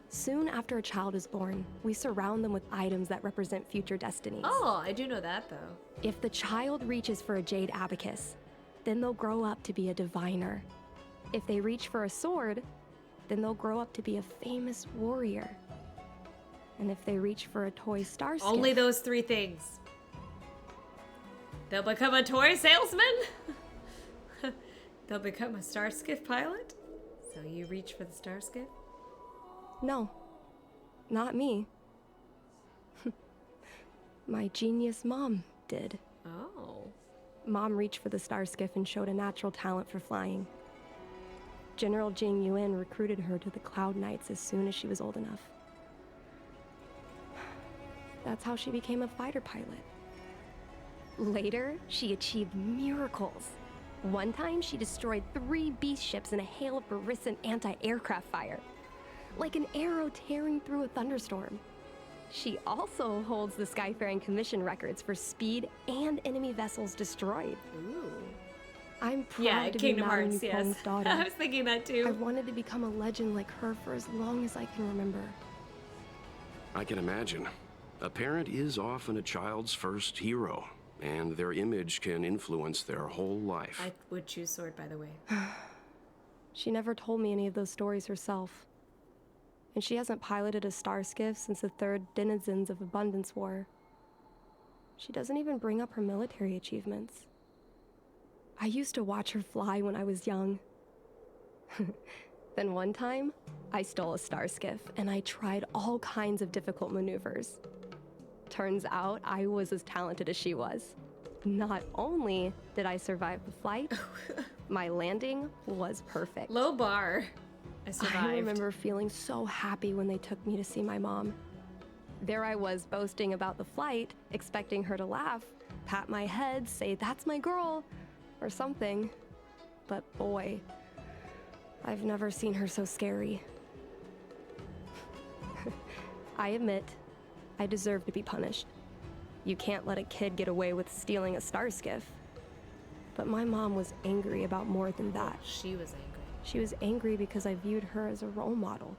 Soon after a child is born, we surround them with items that represent future destinies. Oh, I do know that though. If the child reaches for a jade abacus, then they'll grow up to be a diviner. If they reach for a sword, then they'll grow up to be a famous warrior. And if they reach for a toy star skiff, Only those three things. They'll become a toy salesman. They'll become a star skiff pilot. So you reach for the star skiff? No, not me. My genius mom did. Oh. Mom reached for the star skiff and showed a natural talent for flying. General Jing Yuan recruited her to the Cloud Knights as soon as she was old enough. That's how she became a fighter pilot. Later, she achieved miracles. One time, she destroyed 3 beast ships in a hail of Barissan anti-aircraft fire. Like an arrow tearing through a thunderstorm. She also holds the Skyfaring Commission records for speed and enemy vessels destroyed. Ooh. I'm proud Yeah, to Kingdom be Madame Hearts, yes. Yukong's daughter. I was thinking that I too. wanted to become a legend like her for as long as I can remember. I can imagine. A parent is often a child's first hero, and their image can influence their whole life. I would choose sword, by the way. She never told me any of those stories herself. And she hasn't piloted a star skiff since the 3rd Denizens of Abundance War. She doesn't even bring up her military achievements. I used to watch her fly when I was young. Then one time, I stole a star skiff and I tried all kinds of difficult maneuvers. Turns out I was as talented as she was. Not only did I survive the flight, my landing was perfect. Low bar. I survived. I remember feeling so happy when they took me to see my mom. There I was boasting about the flight, expecting her to laugh, pat my head, say, "That's my girl," or something. But boy, I've never seen her so scary. I admit, I deserve to be punished. You can't let a kid get away with stealing a star skiff. But my mom was angry about more than that. She was angry. She was angry because I viewed her as a role model.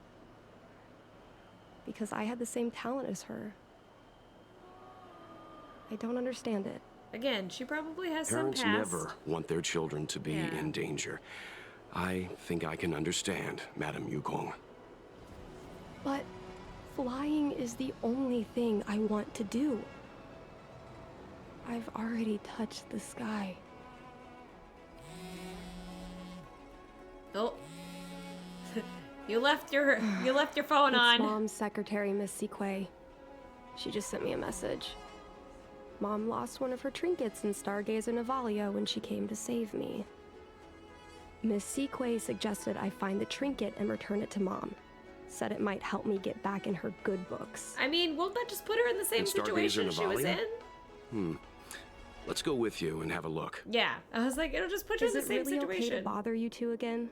Because I had the same talent as her. I don't understand it. Again, she probably has Parents some past. never want their children to be Yeah. in danger. I think I can understand, Madame Yukong. But flying is the only thing I want to do. I've already touched the sky. Oh. you left your phone It's on. Mom's secretary, Miss Sequay. She just sent me a message. Mom lost one of her trinkets in Stargazer Navalia when she came to save me. Miss Sequay suggested I find the trinket and return it to Mom. Said it might help me get back in her good books. I mean, won't that just put her in the same In Stargazer situation she was Navalia? in? Let's go with you and have a look. Yeah. I was like, it'll just put you Is in the it same really okay to situation. bother you two again?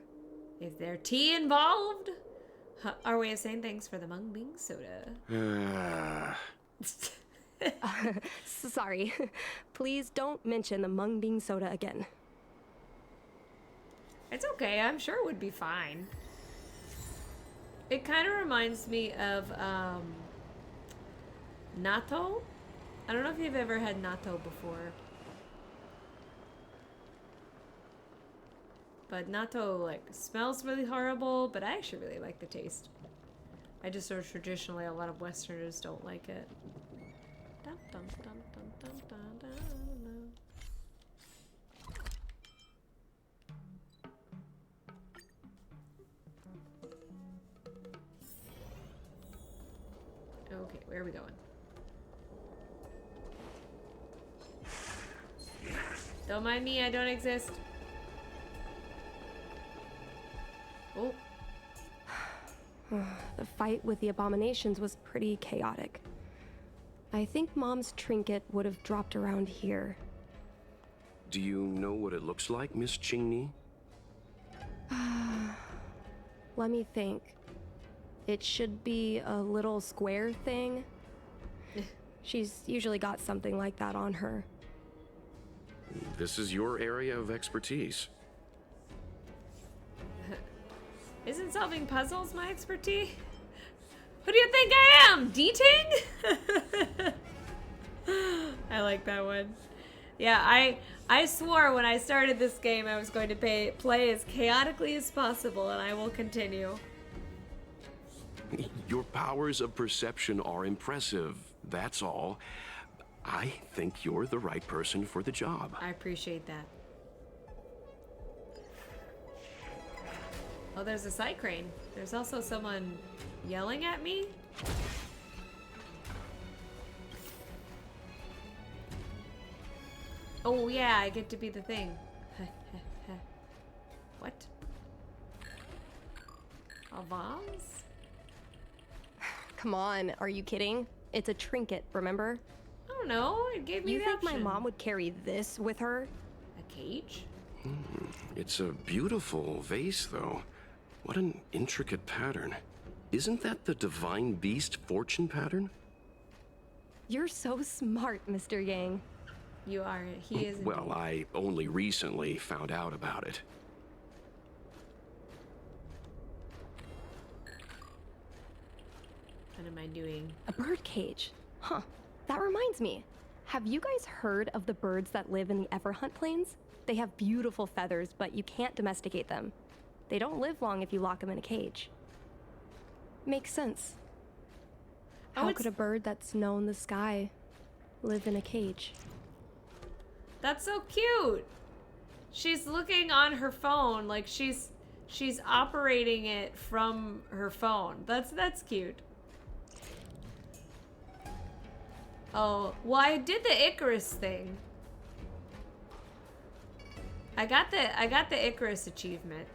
Is there tea involved? Our way of saying thanks for the mung bean soda. Sorry. Please don't mention the mung bean soda again. It's okay. I'm sure it would be fine. It kind of reminds me of natto. I don't know if you've ever had natto before. But natto like smells really horrible, but I actually really like the taste. I just know traditionally a lot of Westerners don't like it. Dun, dun, dun, dun, dun, dun, dun, dun. Okay, where are we going? Don't mind me, I don't exist. Oh, The fight with the abominations was pretty chaotic. I think Mom's trinket would have dropped around here. Do you know what it looks like, Miss Chingy? Let me think. It should be a little square thing. She's usually got something like that on her. This is your area of expertise. Isn't solving puzzles my expertise? Who do you think I am? D-Ting? I like that one. Yeah, I swore when I started this game I was going to play as chaotically as possible, and I will continue. Your powers of perception are impressive, that's all. I think you're the right person for the job. I appreciate that. Oh, there's a side crane. There's also someone yelling at me. Oh yeah, I get to be the thing. What? A vase? Come on, are you kidding? It's a trinket, remember? I don't know. It gave me You the think my option. mom would carry this with her? A cage? It's a beautiful vase, though. What an intricate pattern. Isn't that the divine beast fortune pattern? You're so smart, Mr. Yang. You are. He is. Well, indeed. I only recently found out about it. What am I doing? A bird cage. Huh. That reminds me. Have you guys heard of the birds that live in the Everhunt Plains? They have beautiful feathers, but you can't domesticate them. They don't live long if you lock them in a cage. Makes sense. Oh, How it's- could a bird that's known the sky live in a cage? That's so cute. She's looking on her phone, like she's operating it from her phone. That's cute. Oh, well, I did the Icarus thing. I got the Icarus achievement.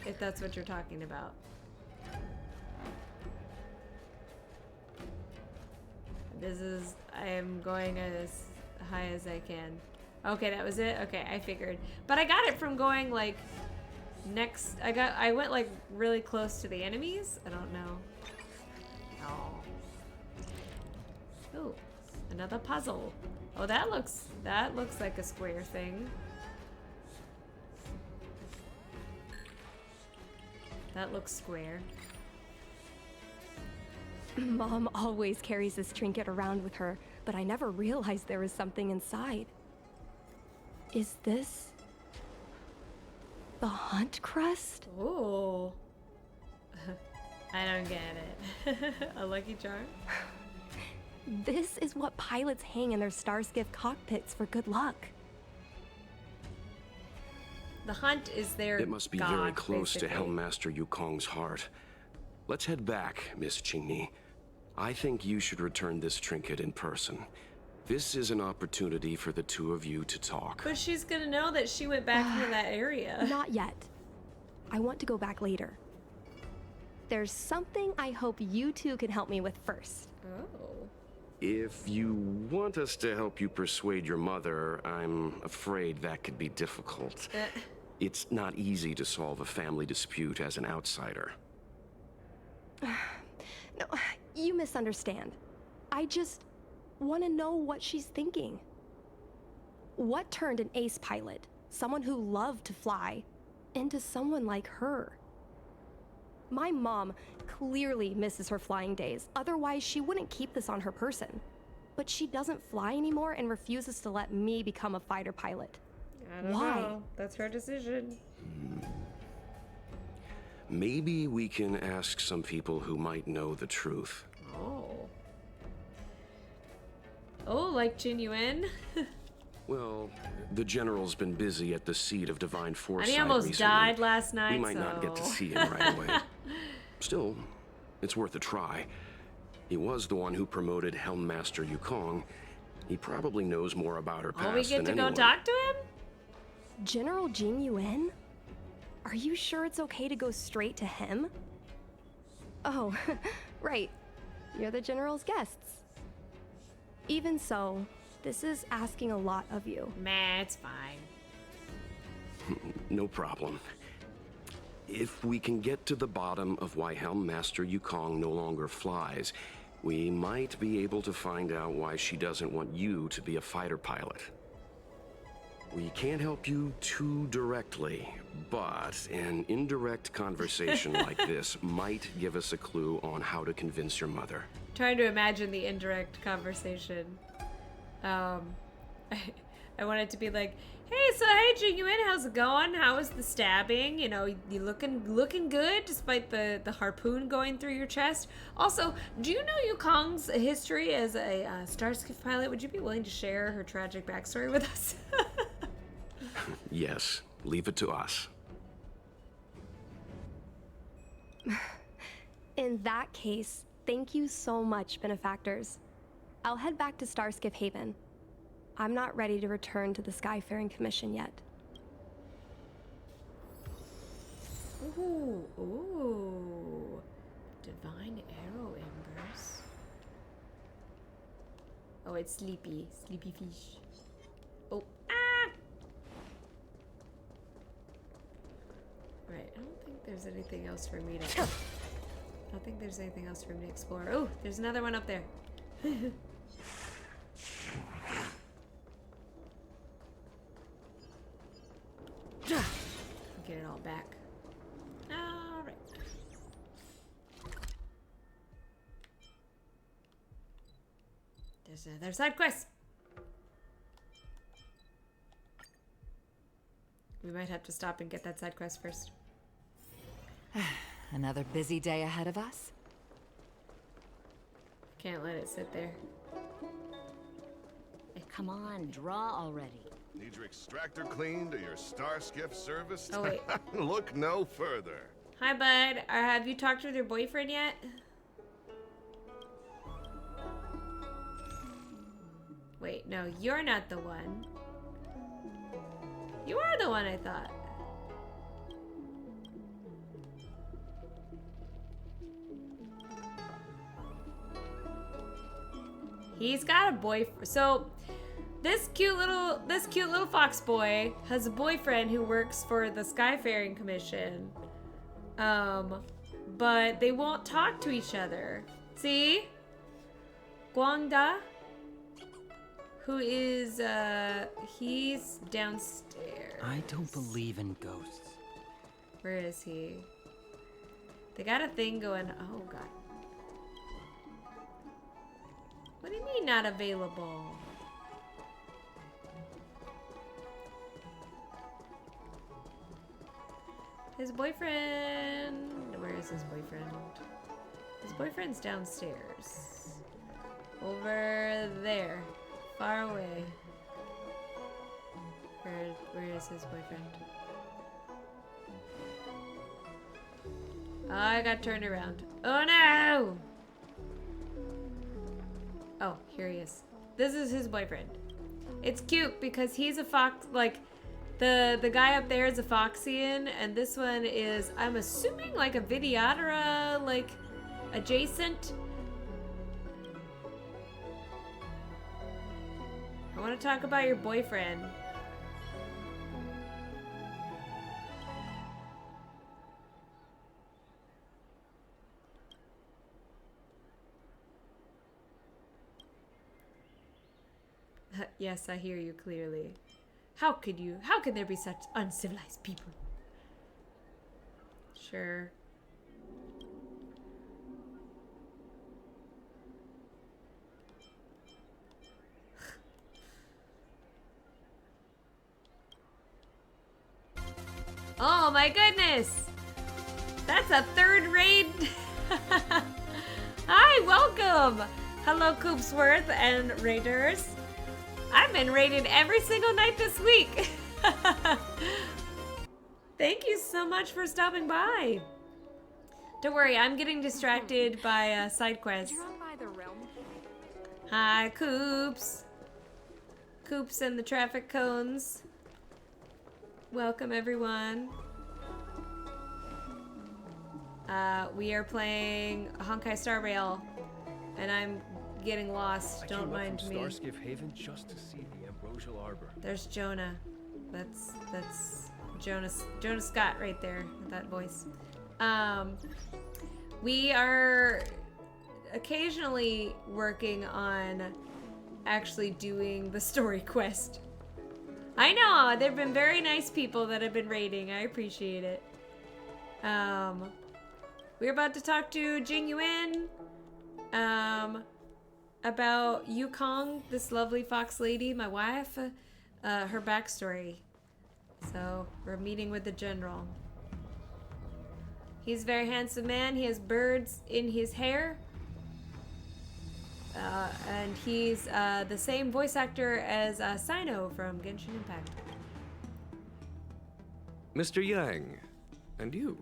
If that's what you're talking about. I am going as high as I can. Okay, that was it? Okay, I figured. But I got it from going like next, I went like really close to the enemies. I don't know. Oh. Ooh, another puzzle. Oh, that looks like a square thing. That looks square. Mom always carries this trinket around with her, but I never realized there was something inside. Is this the hunt crest? Ooh. I don't get it. A lucky charm? This is what pilots hang in their Starskiff cockpits for good luck. The hunt is their It must be god, very close basically. to Helmmaster Yukong's heart. Let's head back, Miss Chingy. I think you should return this trinket in person. This is an opportunity for the two of you to talk. But she's gonna know that she went back into that area. Not yet. I want to go back later. There's something I hope you two can help me with first. Oh. If you want us to help you persuade your mother, I'm afraid that could be difficult. It's not easy to solve a family dispute as an outsider. No, you misunderstand. I just want to know what she's thinking. What turned an ace pilot, someone who loved to fly, into someone like her? My mom clearly misses her flying days, otherwise she wouldn't keep this on her person. But she doesn't fly anymore and refuses to let me become a fighter pilot. I don't Why? know. That's her decision. Maybe we can ask some people who might know the truth. Oh. Oh, like Jin Yuan? Well, the general's been busy at the seat of divine foresight And he almost recently. died last night, We might not get to so- see him right away. Still, it's worth a try. He was the one who promoted Helmmaster Yukong. He probably knows more about her past Oh, we get than to go anyone. talk to him? General Jin Yuan? Are you sure it's okay to go straight to him? Oh, right. You're the General's guests. Even so, this is asking a lot of you. Meh, it's fine. No problem. If we can get to the bottom of why Helm Master Yukong no longer flies, we might be able to find out why she doesn't want you to be a fighter pilot. We can't help you too directly, but an indirect conversation like this might give us a clue on how to convince your mother. Trying to imagine the indirect conversation. I want it to be like, hey, so hey, Jing-Yuan, how's it going? How was the stabbing? You know, you looking good despite the harpoon going through your chest. Also, do you know Yukong's history as a Starsky pilot? Would you be willing to share her tragic backstory with us? Yes, leave it to us. In that case, thank you so much, benefactors. I'll head back to Starskip Haven. I'm not ready to return to the Skyfaring Commission yet. Ooh, ooh. Divine arrow embers. Oh, it's sleepy. Sleepy fish. Oh, ah! Right, I don't think there's anything else for me to... I don't think there's anything else for me to explore. Oh, there's another one up there. Get it all back. Alright. There's another side quest. We might have to stop and get that side quest first. Another busy day ahead of us? Can't let it sit there. Come on, draw already. Need your extractor cleaned or your star skiff serviced? Oh, wait. Look no further. Hi, bud. Have you talked with your boyfriend yet? Wait, no, you're not the one. You are the one, I thought. He's got a boyfriend. So this cute little fox boy has a boyfriend who works for the Skyfaring Commission. But they won't talk to each other. See? Guangda, who is he's downstairs. I don't believe in ghosts. Where is he? They got a thing going. Oh god. What do you mean not available? His boyfriend... Where is his boyfriend? His boyfriend's downstairs. Over there. Far away. Where is his boyfriend? Oh, I got turned around. Oh no! Oh, here he is. This is his boyfriend. It's cute because he's a fox, like, the guy up there is a Foxian, and this one is, I'm assuming, like a Vidyadhara, like, adjacent. I want to talk about your boyfriend. Yes, I hear you clearly. How can there be such uncivilized people? Sure. Oh my goodness! That's a third raid. Hi, welcome! Hello, Coopsworth and raiders. I've been raided every single night this week. Thank you so much for stopping by. Don't worry, I'm getting distracted by side quests. Hi, Coops. Coops and the traffic cones. Welcome, everyone. We are playing Honkai Star Rail, and I'm getting lost. Don't mind me. Starskiff Haven just to see the Ambrosial Arbor. There's Jonah. That's Jonah Scott right there with that voice. We are occasionally working on actually doing the story quest. I know, there have been very nice people that have been raiding. I appreciate it. We're about to talk to Jing Yuan about Yukong, this lovely fox lady, my wife, her backstory. So we're meeting with the general. He's a very handsome man. He has birds in his hair. And he's the same voice actor as Sino from Genshin Impact. Mr. Yang, and you?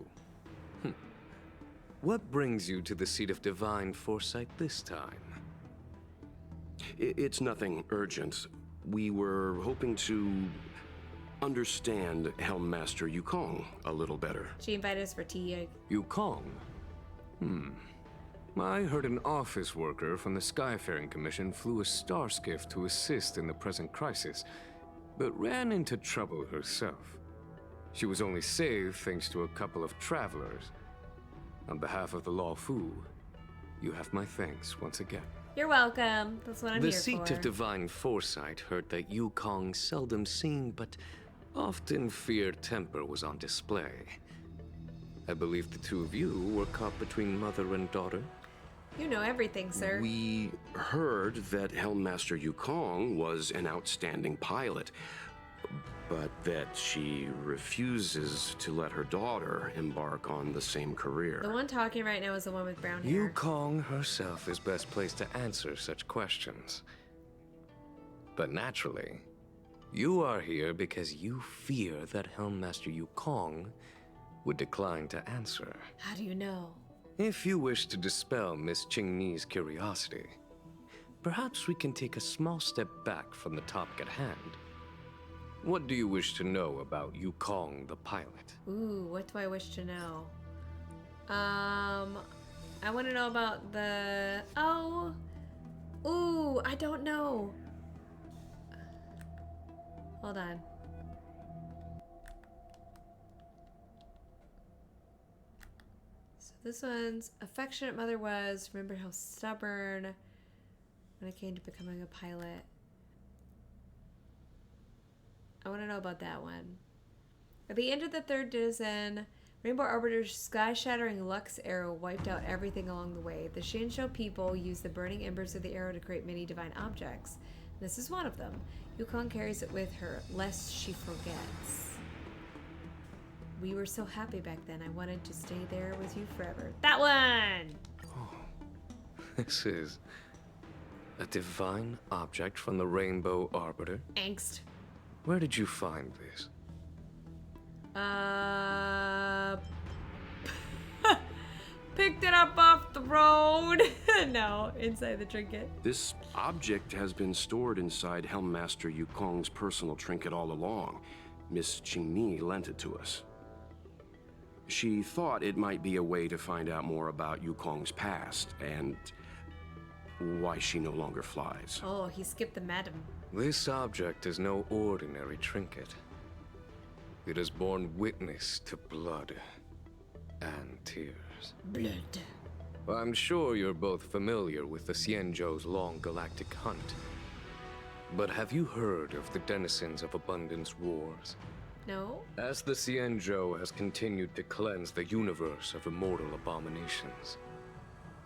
What brings you to the seat of divine foresight this time? It's nothing urgent. We were hoping to understand Helmmaster Yukong a little better. She invited us for tea. Yukong? I heard an office worker from the Skyfaring Commission flew a star skiff to assist in the present crisis, but ran into trouble herself. She was only saved thanks to a couple of travelers. On behalf of the Law Fu, you have my thanks once again. You're welcome. That's what I'm here for. The seat of divine foresight heard that Yukong seldom seen, but often feared temper was on display. I believe the two of you were caught between mother and daughter. You know everything, sir. We heard that Helmmaster Yukong was an outstanding pilot, but that she refuses to let her daughter embark on the same career. The one talking right now is the one with brown hair. Yukong herself is best placed to answer such questions. But naturally, you are here because you fear that Helmmaster Yukong would decline to answer. How do you know? If you wish to dispel Miss Qingni's curiosity, perhaps we can take a small step back from the topic at hand. What do you wish to know about Yukong the pilot? Ooh, what do I wish to know? I want to know about the... Oh! Ooh, I don't know. Hold on. So this one's affectionate mother was, remember how stubborn when it came to becoming a pilot. I want to know about that one. At the end of the third dozen, Rainbow Arbiter's sky-shattering Lux arrow wiped out everything along the way. The Shinsho people used the burning embers of the arrow to create many divine objects. This is one of them. Yukong carries it with her, lest she forgets. We were so happy back then. I wanted to stay there with you forever. That one! Oh, this is a divine object from the Rainbow Arbiter. Angst. Where did you find this? Picked it up off the road. No, inside the trinket. This object has been stored inside Helmmaster Yukong's personal trinket all along. Miss Qingni lent it to us. She thought it might be a way to find out more about Yukong's past and why she no longer flies. Oh, he skipped the madam. This object is no ordinary trinket. It has borne witness to blood and tears. Blood. I'm sure you're both familiar with the Xianzhou's long galactic hunt. But have you heard of the denizens of Abundance Wars? No. As the Xianzhou has continued to cleanse the universe of immortal abominations,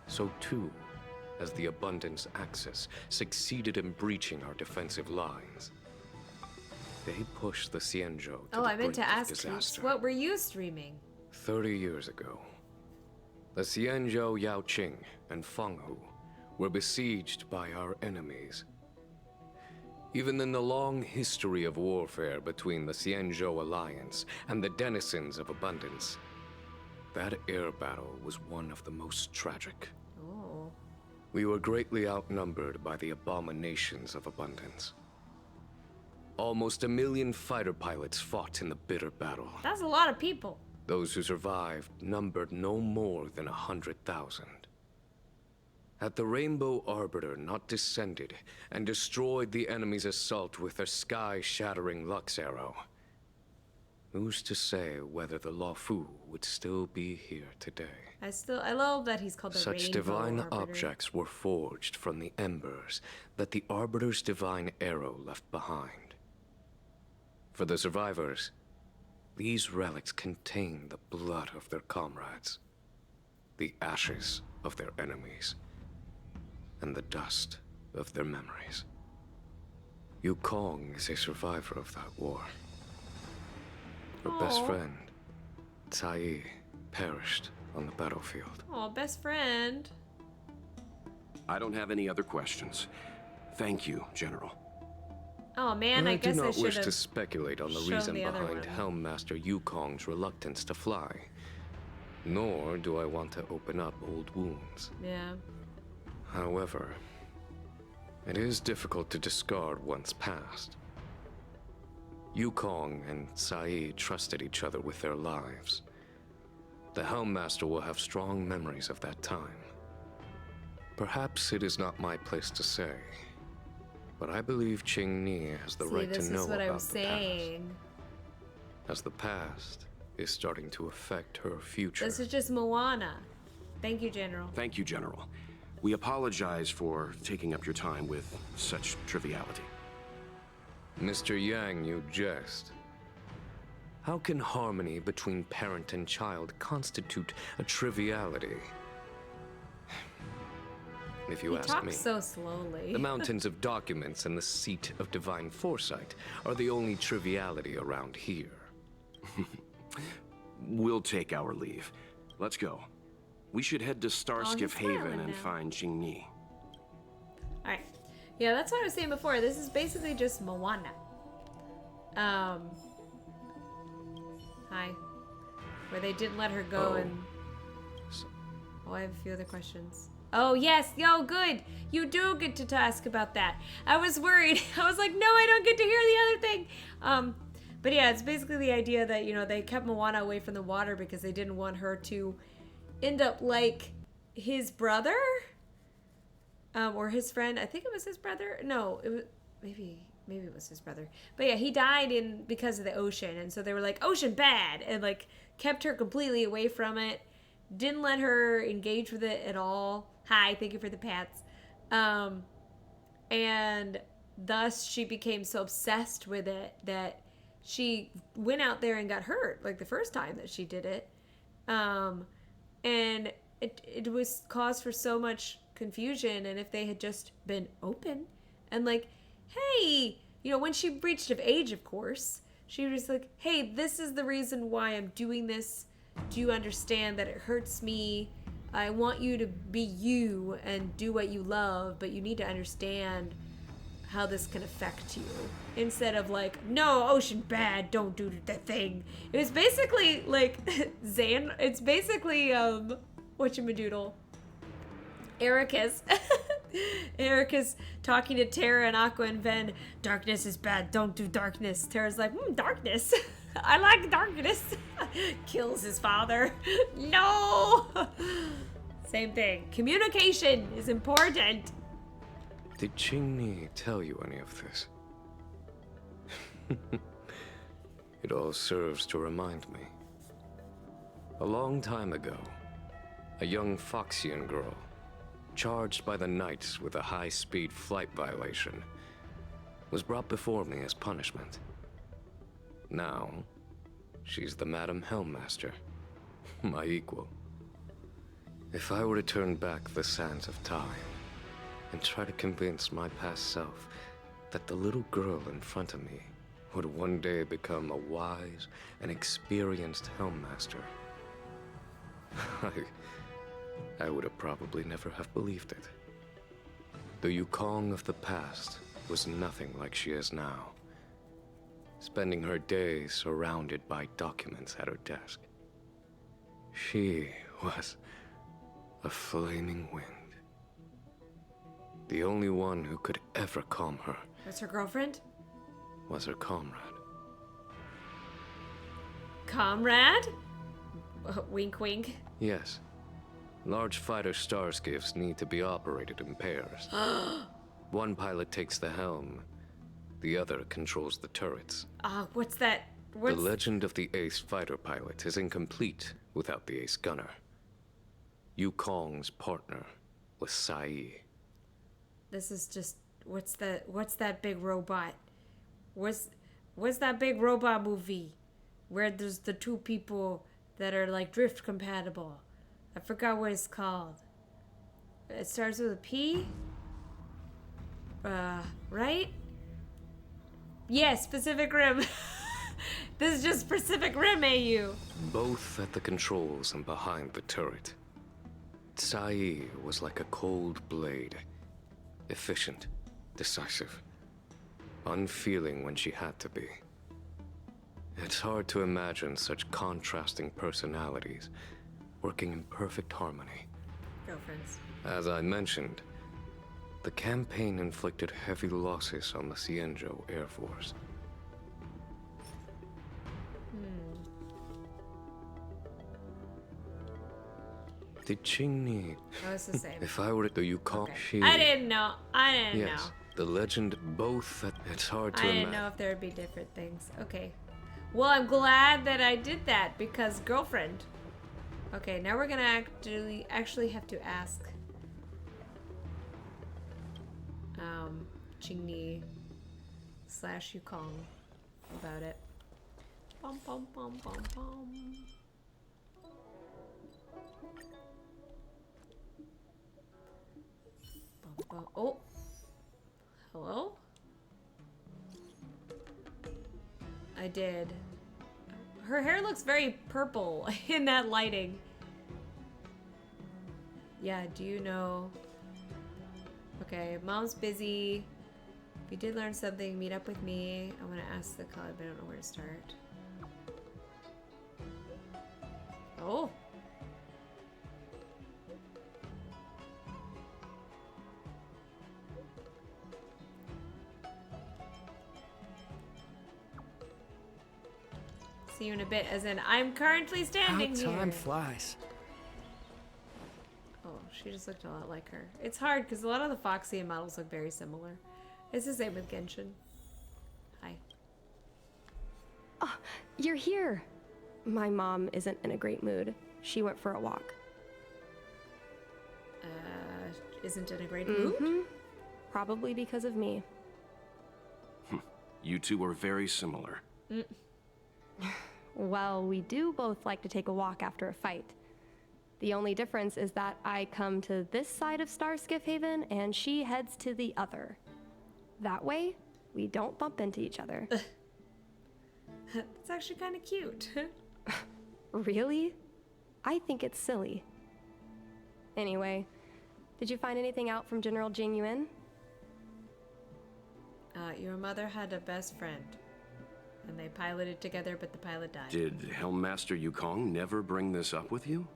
so too has the Abundance Axis succeeded in breaching our defensive lines. They pushed the Xianzhou to Oh, the I meant brink to of ask, disaster. what were you streaming? 30 years ago, the Xianzhou Yaoqing and Fenghu were besieged by our enemies. Even in the long history of warfare between the Xianzhou Alliance and the denizens of Abundance, that air battle was one of the most tragic. Oh. We were greatly outnumbered by the abominations of Abundance. Almost 1 million fighter pilots fought in the bitter battle. That's a lot of people. Those who survived numbered no more than 100,000. Had the Rainbow Arbiter not descended and destroyed the enemy's assault with their sky-shattering Lux Arrow, who's to say whether the Luofu would still be here today? I love that he's called the Such Rainbow divine Arbiter. objects were forged from the embers that the Arbiter's divine arrow left behind. For the survivors, these relics contain the blood of their comrades, the ashes of their enemies, and the dust of their memories. Yukong is a survivor of that war. Her best friend, Tai, perished on the battlefield. Oh, best friend. I don't have any other questions. Thank you, General. Oh man, I guess I do not should wish have to speculate on the shown reason the other behind one. Helmmaster Yukong's reluctance to fly. Nor do I want to open up old wounds. Yeah. However, it is difficult to discard one's past. Yukong and Sai trusted each other with their lives. The Helmmaster will have strong memories of that time. Perhaps it is not my place to say, but I believe Qingni has the right to know about the past. This is what I'm saying. As the past is starting to affect her future. This is just Moana. Thank you, General. Thank you, General. We apologize for taking up your time with such triviality. Mr. Yang, you jest. How can harmony between parent and child constitute a triviality? If you ask me, talks so slowly. the mountains of documents and the seat of divine foresight are the only triviality around here. We'll take our leave. Let's go. We should head to Starskiff Haven and find Qingni. Alright. Yeah, that's what I was saying before. This is basically just Moana. Hi. Where they didn't let her go and... Oh, I have a few other questions. Oh, yes. Yo, good. You do get to ask about that. I was worried. I was like, no, I don't get to hear the other thing. But yeah, it's basically the idea that, you know, they kept Moana away from the water because they didn't want her to end up like his brother? Or his friend. I think it was his brother. No, it was... Maybe it was his brother. But yeah, he died because of the ocean. And so they were like, ocean bad. And like, kept her completely away from it. Didn't let her engage with it at all. Hi, thank you for the pats. And thus she became so obsessed with it that she went out there and got hurt, like the first time that she did it. And it was cause for so much confusion. And if they had just been open and like, hey, you know, when she reached of age, of course, she was like, hey, this is the reason why I'm doing this. Do you understand that it hurts me? I want you to be you and do what you love, but you need to understand how this can affect you. Instead of like, no, ocean bad, don't do that thing. It was basically like Zan. It's basically whatchamadoodle. Ericus. Ericus talking to Terra and Aqua and Ven. Darkness is bad, don't do darkness. Terra's like, darkness. I like darkness. Kills his father. No. Same thing. Communication is important. Did Qingni tell you any of this? It all serves to remind me. A long time ago, a young Foxian girl, charged by the Knights with a high-speed flight violation, was brought before me as punishment. Now, she's the Madam Helmmaster, my equal. If I were to turn back the sands of time and try to convince my past self that the little girl in front of me would one day become a wise and experienced Helmmaster, I would have probably never have believed it. The Yukong of the past was nothing like she is now, spending her days surrounded by documents at her desk. She was a flaming wind. The only one who could ever calm her. Was her girlfriend? Was her comrade. Comrade? Wink, wink. Yes. Large fighter starskiffs need to be operated in pairs. One pilot takes the helm, the other controls the turrets. What's that? The legend of the ace fighter pilot is incomplete without the ace gunner. Yukong's partner was Sai. This is just what's that big robot? What's that big robot movie where there's the two people that are like drift compatible? I forgot what it's called. It starts with a P. Right? Yes, Pacific Rim. This is just Pacific Rim, AU. Both at the controls and behind the turret. Sai was like a cold blade. Efficient, decisive, unfeeling when she had to be. It's hard to imagine such contrasting personalities working in perfect harmony. Girlfriends. As I mentioned, the campaign inflicted heavy losses on the Synder Air Force. Did Ching need? Oh, it's the same. If I were the Yukong, Okay. she... I didn't know. Yes, the legend both. It's hard to I imagine. didn't know if there would be different things. Okay. Well, I'm glad that I did that because girlfriend. Okay, now we're gonna actually have to ask Chingni / Yukong about it. Bum bum bum bum bum. Bum, bum. Oh. Hello? I did. Her hair looks very purple in that lighting. Yeah, do you know? Okay, mom's busy. If you did learn something, meet up with me. I want to ask the college, but I don't know where to start. Oh. See you in a bit, as in, I'm currently standing here. How time flies. Oh, she just looked a lot like her. It's hard because a lot of the Foxian models look very similar. It's the same with Genshin. Hi. Oh, you're here. My mom isn't in a great mood. She went for a walk. Isn't in a great mood? Probably because of me. You two are very similar. Well, we do both like to take a walk after a fight. The only difference is that I come to this side of Starskiff Haven and she heads to the other. That way, we don't bump into each other. It's actually kind of cute. Really? I think it's silly. Anyway, did you find anything out from General Jing Yuan? Your mother had a best friend. And they piloted together, but the pilot died. Did Helmmaster Yukong never bring this up with you?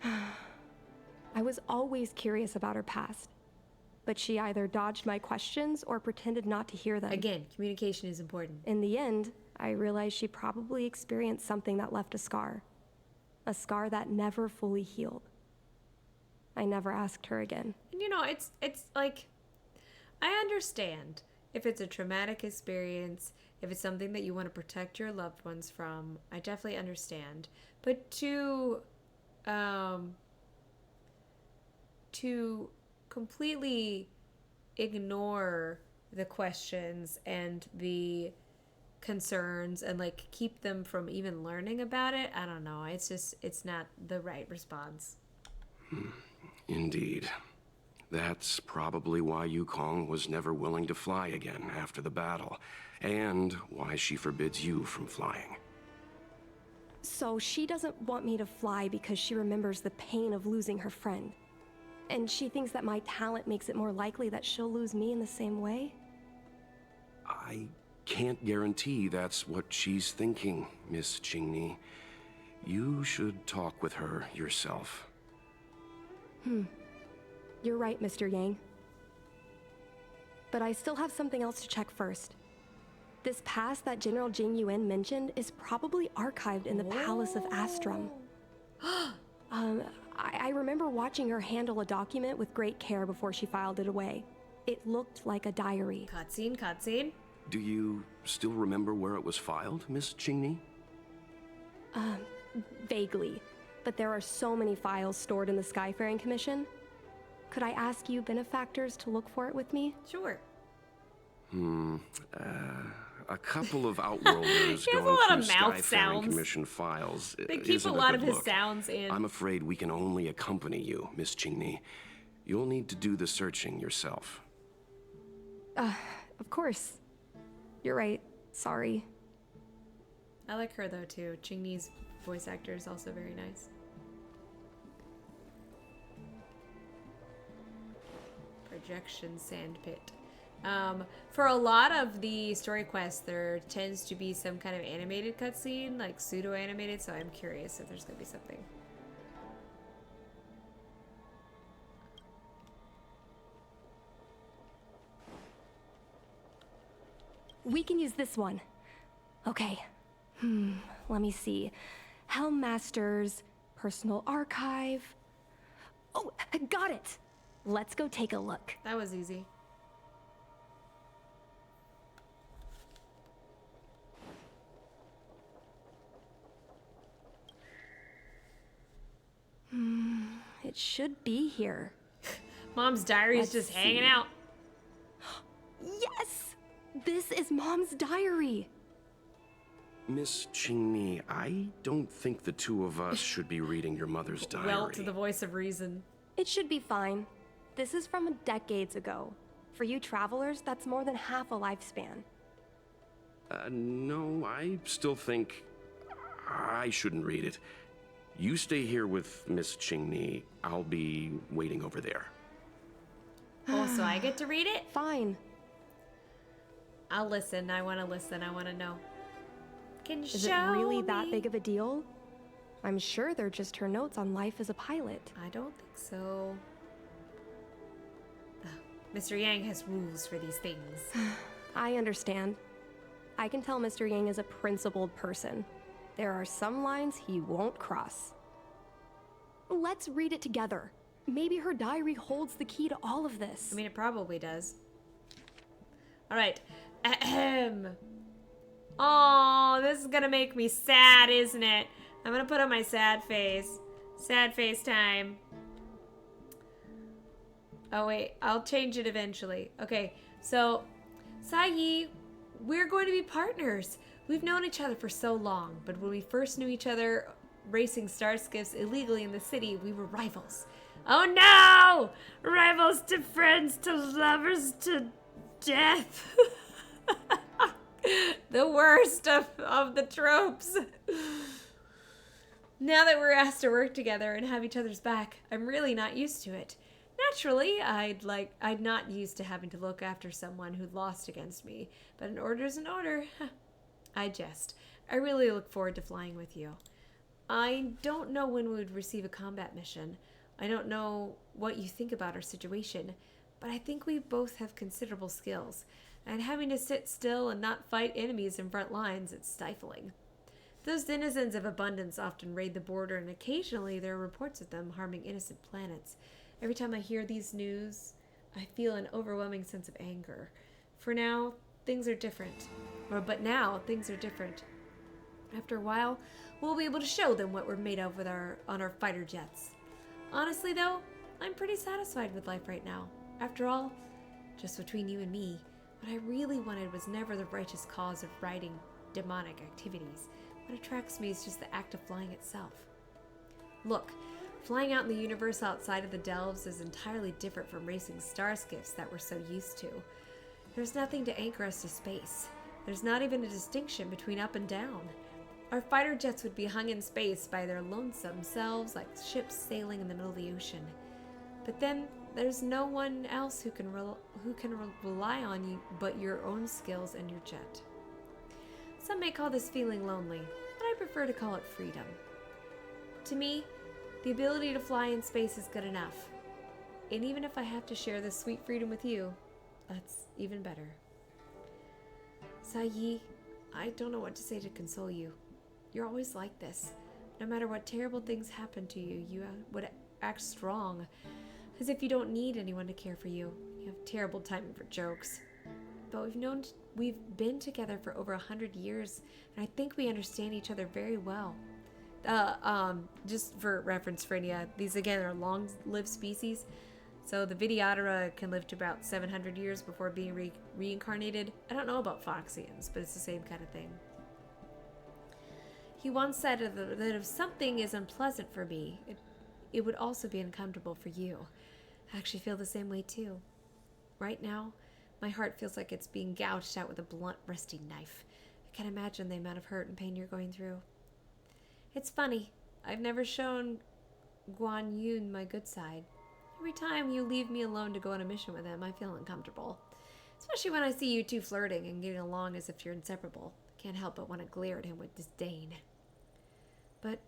I was always curious about her past. But she either dodged my questions or pretended not to hear them. Again, communication is important. In the end, I realized she probably experienced something that left a scar. A scar that never fully healed. I never asked her again. And you know, it's like, I understand if it's a traumatic experience, if it's something that you want to protect your loved ones from, I definitely understand. But to completely ignore the questions and the concerns and like keep them from even learning about it, I don't know. It's not the right response. Indeed. That's probably why Yukong was never willing to fly again after the battle, and why she forbids you from flying. So she doesn't want me to fly because she remembers the pain of losing her friend. And she thinks that my talent makes it more likely that she'll lose me in the same way? I can't guarantee that's what she's thinking, Miss Qingni. You should talk with her yourself. You're right, Mr. Yang. But I still have something else to check first. This past that General Jing Yuan mentioned is probably archived in the Palace of Astrum. I remember watching her handle a document with great care before she filed it away. It looked like a diary. Cutscene, cutscene. Do you still remember where it was filed, Miss Qingni? Vaguely. But there are so many files stored in the Skyfaring Commission. Could I ask you benefactors to look for it with me? Sure. A couple of outworlders He has a going lot through of mouth Skyfaring sounds. Commission files. They keep isn't a lot good of his look. sounds in. I'm afraid we can only accompany you, Miss Qingni. You'll need to do the searching yourself. Of course. You're right. Sorry. I like her though too. Qingni's voice actor is also very nice. Projection sandpit. For a lot of the story quests, there tends to be some kind of animated cutscene, like pseudo-animated, so I'm curious if there's gonna be something. We can use this one. Okay. Let me see. Helmmaster's personal archive. Oh, I got it. Let's go take a look. That was easy. It should be here. Mom's diary is Let's just hanging see. out. Yes! This is Mom's diary. Miss Qingni, I don't think the two of us should be reading your mother's diary. Well, to the voice of reason. It should be fine. This is from decades ago. For you travelers, that's more than half a lifespan. No, I still think I shouldn't read it. You stay here with Miss Qingni. I'll be waiting over there. Oh, so I get to read it? Fine. I'll listen. I want to listen. I want to know. Can you Is it show really that me? big of a deal? I'm sure they're just her notes on life as a pilot. I don't think so. Mr. Yang has rules for these things. I understand. I can tell Mr. Yang is a principled person. There are some lines he won't cross. Let's read it together. Maybe her diary holds the key to all of this. I mean, it probably does. All right. Ahem. Oh, this is gonna make me sad, isn't it? I'm gonna put on my sad face. Sad face time. Oh, wait. I'll change it eventually. Okay, so, Sayi, we're going to be partners. We've known each other for so long, but when we first knew each other racing starships illegally in the city, we were rivals. Oh no! Rivals to friends to lovers to death. The worst of the tropes. Now that we're asked to work together and have each other's back, I'm really not used to it. Naturally, I'd not used to having to look after someone who'd lost against me, but an order's an order. I jest. I really look forward to flying with you. I don't know when we would receive a combat mission. I don't know what you think about our situation, but I think we both have considerable skills, and having to sit still and not fight enemies in front lines, it's stifling. Those denizens of abundance often raid the border, and occasionally there are reports of them harming innocent planets. Every time I hear these news, I feel an overwhelming sense of anger. For now, things are different. But now, things are different. After a while, we'll be able to show them what we're made of on our fighter jets. Honestly, though, I'm pretty satisfied with life right now. After all, just between you and me, what I really wanted was never the righteous cause of righting demonic activities. What attracts me is just the act of flying itself. Look, flying out in the universe outside of the Delves is entirely different from racing starships that we're so used to. There's nothing to anchor us to space. There's not even a distinction between up and down. Our fighter jets would be hung in space by their lonesome selves like ships sailing in the middle of the ocean. But then there's no one else who can rely on you but your own skills and your jet. Some may call this feeling lonely, but I prefer to call it freedom. To me, the ability to fly in space is good enough. And even if I have to share this sweet freedom with you, that's even better. Sayi, I don't know what to say to console you. You're always like this. No matter what terrible things happen to you, you would act strong, as if you don't need anyone to care for you. You have terrible timing for jokes. But we've been together for over 100 years, and I think we understand each other very well. Just for reference for any, these again are long-lived species. So the Vidyadhara can live to about 700 years before being reincarnated. I don't know about Foxians, but it's the same kind of thing. He once said that if something is unpleasant for me, it would also be uncomfortable for you. I actually feel the same way too. Right now, my heart feels like it's being gouged out with a blunt, rusty knife. I can't imagine the amount of hurt and pain you're going through. It's funny. I've never shown Guan Yun my good side. Every time you leave me alone to go on a mission with him, I feel uncomfortable. Especially when I see you two flirting and getting along as if you're inseparable. Can't help but want to glare at him with disdain. But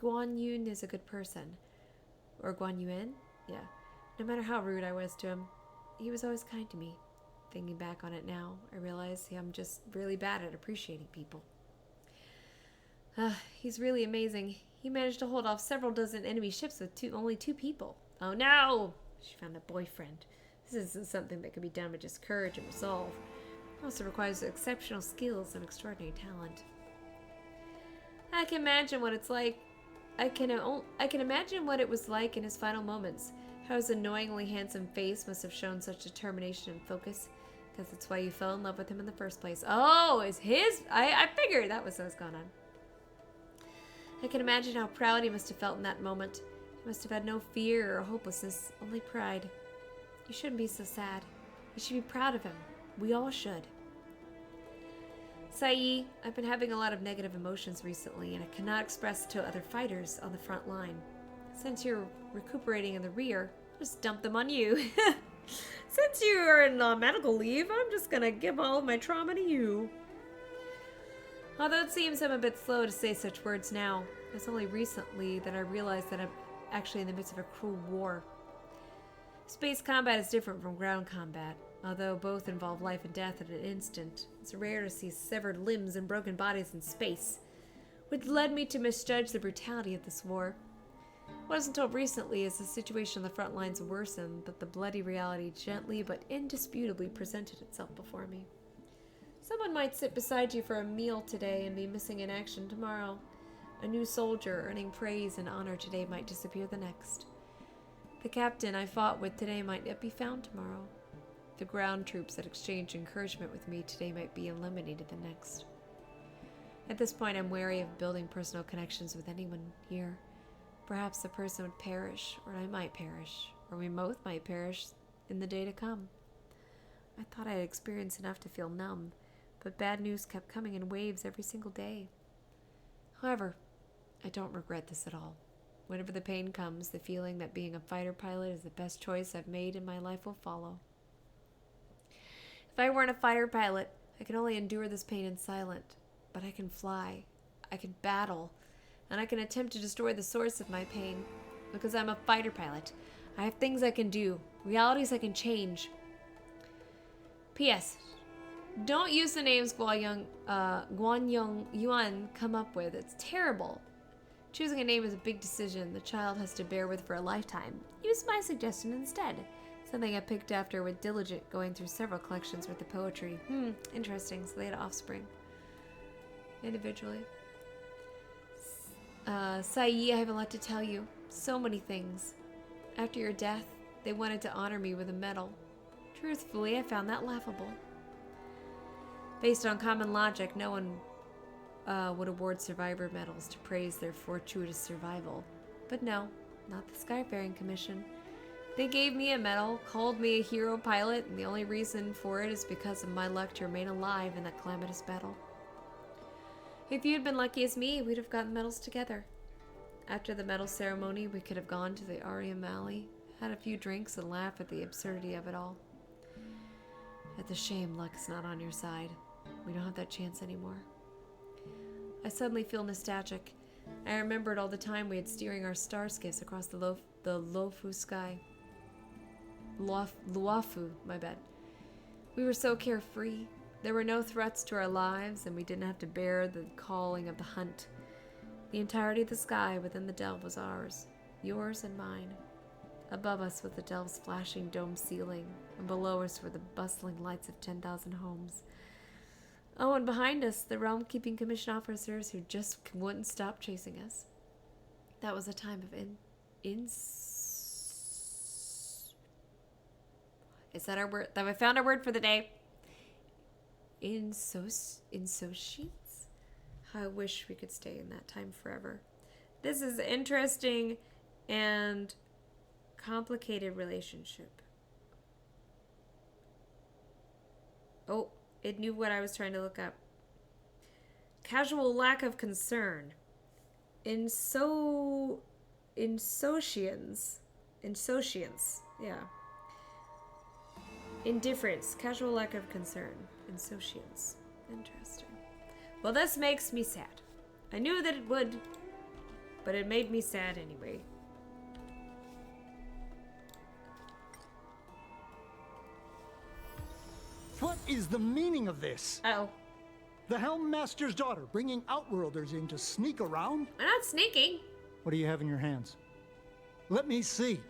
Guan Yun is a good person. Or Guan Yuan? Yeah. No matter how rude I was to him, he was always kind to me. Thinking back on it now, I realize I'm just really bad at appreciating people. He's really amazing. He managed to hold off several dozen enemy ships with only 2 people. Oh no! She found a boyfriend. This isn't something that can be done with just courage and resolve. It also requires exceptional skills and extraordinary talent. I can imagine what it's like. I can imagine what it was like in his final moments. How his annoyingly handsome face must have shown such determination and focus. Because that's why you fell in love with him in the first place. Oh, it's his... I figured that was what was going on. I can imagine how proud he must have felt in that moment. He must have had no fear or hopelessness, only pride. You shouldn't be so sad. You should be proud of him. We all should. Sayi, I've been having a lot of negative emotions recently, and I cannot express to other fighters on the front line. Since you're recuperating in the rear, I'll just dump them on you. Since you are in medical leave, I'm just gonna give all of my trauma to you. Although it seems I'm a bit slow to say such words now, it's only recently that I realized that I'm actually in the midst of a cruel war. Space combat is different from ground combat. Although both involve life and death in an instant, it's rare to see severed limbs and broken bodies in space, which led me to misjudge the brutality of this war. It wasn't until recently, as the situation on the front lines worsened, that the bloody reality gently but indisputably presented itself before me. Someone might sit beside you for a meal today and be missing in action tomorrow. A new soldier earning praise and honor today might disappear the next. The captain I fought with today might not be found tomorrow. The ground troops that exchanged encouragement with me today might be eliminated the next. At this point, I'm wary of building personal connections with anyone here. Perhaps the person would perish, or I might perish, or we both might perish in the day to come. I thought I had experienced enough to feel numb, but bad news kept coming in waves every single day. However, I don't regret this at all. Whenever the pain comes, the feeling that being a fighter pilot is the best choice I've made in my life will follow. If I weren't a fighter pilot, I could only endure this pain in silence. But I can fly, I can battle, and I can attempt to destroy the source of my pain. Because I'm a fighter pilot, I have things I can do, realities I can change. P.S. Don't use the names Guan Yuan come up with. It's terrible. Choosing a name is a big decision the child has to bear with for a lifetime. Use my suggestion instead. Something I picked after with diligent going through several collections worth of poetry. Interesting. So they had offspring. Individually. Sayi, I have a lot to tell you. So many things. After your death, they wanted to honor me with a medal. Truthfully, I found that laughable. Based on common logic, no one would award survivor medals to praise their fortuitous survival. But no, not the Skyfaring Commission. They gave me a medal, called me a hero pilot, and the only reason for it is because of my luck to remain alive in that calamitous battle. If you'd been lucky as me, we'd have gotten medals together. After the medal ceremony, we could have gone to the Ariam Alley, had a few drinks, and laughed at the absurdity of it all. It's a shame luck's not on your side. We don't have that chance anymore. I suddenly feel nostalgic. I remembered all the time we had steering our star skiffs across the Luofu sky. Luofu, my bad. We were so carefree. There were no threats to our lives, and we didn't have to bear the calling of the hunt. The entirety of the sky within the delve was ours, yours and mine. Above us was the delve's flashing dome ceiling, and below us were the bustling lights of 10,000 homes. Oh, and behind us, the realm-keeping commission officers who just wouldn't stop chasing us. That was a time of Is that our word? That I found our word for the day. Insouciance? How I wish we could stay in that time forever. This is interesting and complicated relationship. Oh, it knew what I was trying to look up. Casual lack of concern. Insouciance. Yeah. Indifference. Casual lack of concern. Insouciance. Interesting. Well, this makes me sad. I knew that it would, but it made me sad anyway. What is the meaning of this? Oh. The Helm Master's daughter bringing Outworlders in to sneak around? I'm not sneaking. What do you have in your hands? Let me see.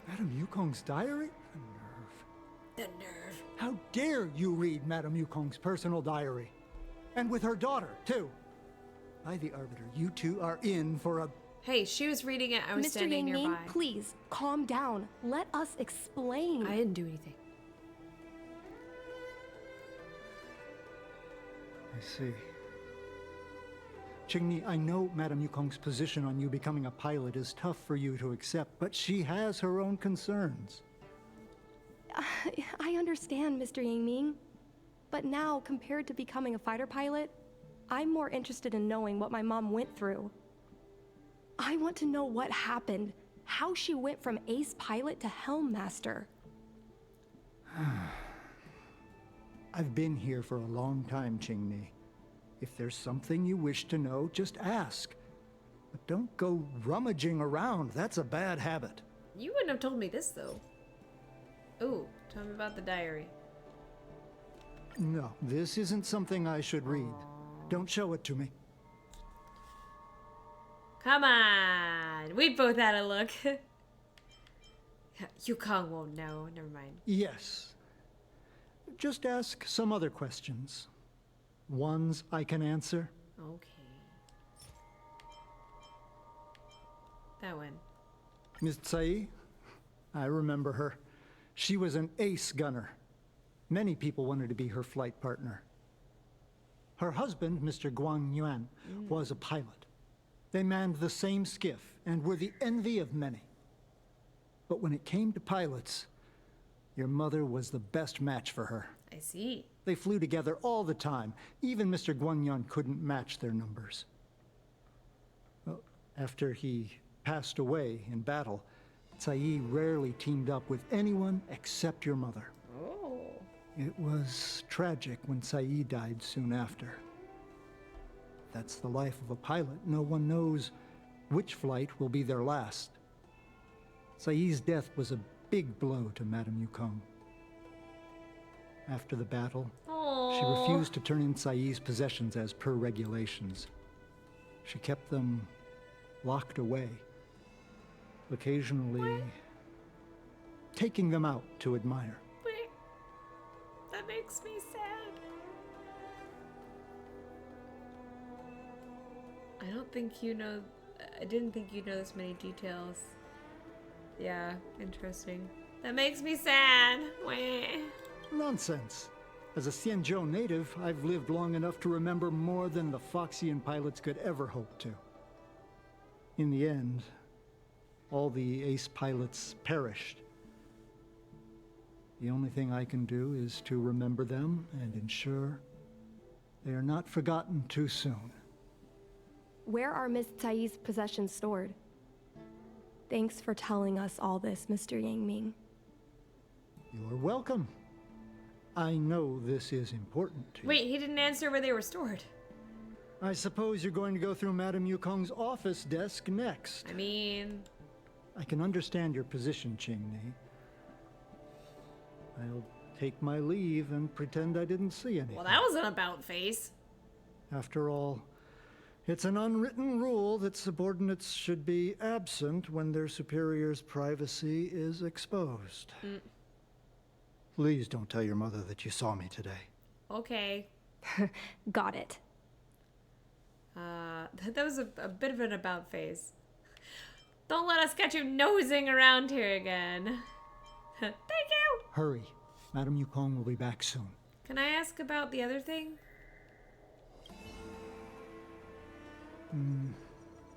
Madame Yukong's diary? The nerve. How dare you read Madame Yukong's personal diary? And with her daughter, too. By the Arbiter, you two are in for a... Hey, she was reading it. I was standing Mr. Yang nearby. Please, calm down. Let us explain. I didn't do anything. I see. Qingni, I know Madame Yukong's position on you becoming a pilot is tough for you to accept, but she has her own concerns. I understand, Mr. Yangming. But now, compared to becoming a fighter pilot, I'm more interested in knowing what my mom went through. I want to know what happened, how she went from ace pilot to Helm Master. I've been here for a long time, Qingni. If there's something you wish to know, just ask. But don't go rummaging around. That's a bad habit. You wouldn't have told me this, though. Ooh, tell me about the diary. No, this isn't something I should read. Don't show it to me. Come on. We both had a look. Yukong won't know. Never mind. Yes. Just ask some other questions. Ones I can answer. Okay. That one. Ms. Tsai? I remember her. She was an ace gunner. Many people wanted to be her flight partner. Her husband, Mr. Guang Yuan, was a pilot. They manned the same skiff and were the envy of many. But when it came to pilots, your mother was the best match for her. I see. They flew together all the time. Even Mr. Guanyan couldn't match their numbers. Well, after he passed away in battle, Tsai rarely teamed up with anyone except your mother. Oh. It was tragic when Tsai died soon after. That's the life of a pilot. No one knows which flight will be their last. Tsai's death was a big blow to Madame Yukong. After the battle, she refused to turn in Tsai's possessions as per regulations. She kept them locked away, occasionally taking them out to admire. Wait. That makes me sad. I don't think you know... I didn't think you'd know this many details. Yeah, interesting. That makes me sad. Wah. Nonsense. As a Xianzhou native, I've lived long enough to remember more than the Foxian pilots could ever hope to. In the end, all the ace pilots perished. The only thing I can do is to remember them and ensure they are not forgotten too soon. Where are Miss Tsai's possessions stored? Thanks for telling us all this, Mr. Yangming. You're welcome. I know this is important to you. Wait, he didn't answer where they were stored. I suppose you're going to go through Madame Yukong's office desk next. I mean... I can understand your position, Qingni. I'll take my leave and pretend I didn't see anything. Well, that was an about face. After all, it's an unwritten rule that subordinates should be absent when their superior's privacy is exposed. Please don't tell your mother that you saw me today. Okay. Got it. That was a bit of an about face. Don't let us catch you nosing around here again. Thank you! Hurry. Madame Yukong will be back soon. Can I ask about the other thing?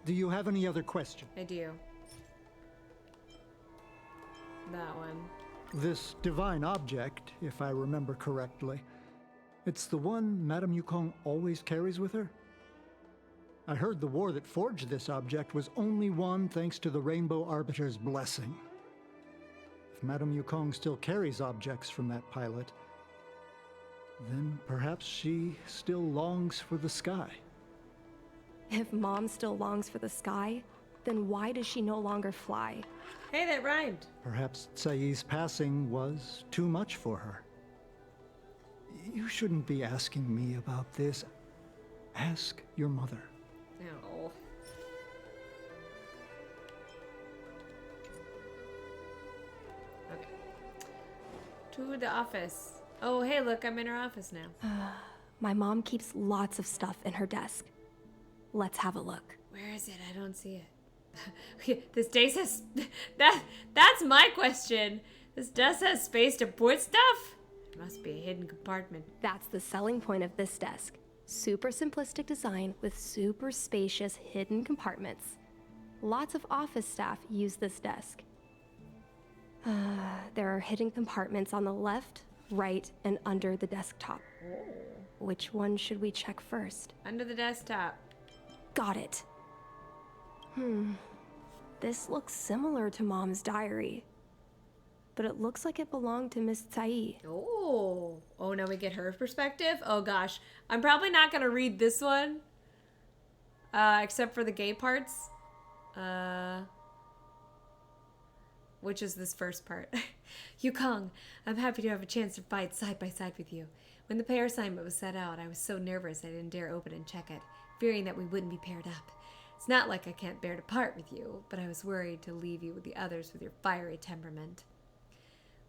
Do you have any other questions? I do. That one. This divine object, if I remember correctly, it's the one Madame Yukong always carries with her? I heard the war that forged this object was only won thanks to the Rainbow Arbiter's blessing. If Madame Yukong still carries objects from that pilot, then perhaps she still longs for the sky. If Mom still longs for the sky, then why does she no longer fly? Hey, that rhymed. Perhaps Tsai's passing was too much for her. You shouldn't be asking me about this. Ask your mother. No. Okay. To the office. Oh, hey, look, I'm in her office now. My mom keeps lots of stuff in her desk. Let's have a look. Where is it? I don't see it. This desk has... That's my question. This desk has space to put stuff? It must be a hidden compartment. That's the selling point of this desk. Super simplistic design with super spacious hidden compartments. Lots of office staff use this desk. There are hidden compartments on the left, right, and under the desktop. Oh. Which one should we check first? Under the desktop. Got it. This looks similar to Mom's diary. But it looks like it belonged to Miss Tsai. Oh. Oh, now we get her perspective? Oh, gosh. I'm probably not going to read this one. Except for the gay parts. Which is this first part. Yukong, I'm happy to have a chance to fight side by side with you. When the pair assignment was set out, I was so nervous I didn't dare open and check it, fearing that we wouldn't be paired up. It's not like I can't bear to part with you, but I was worried to leave you with the others with your fiery temperament.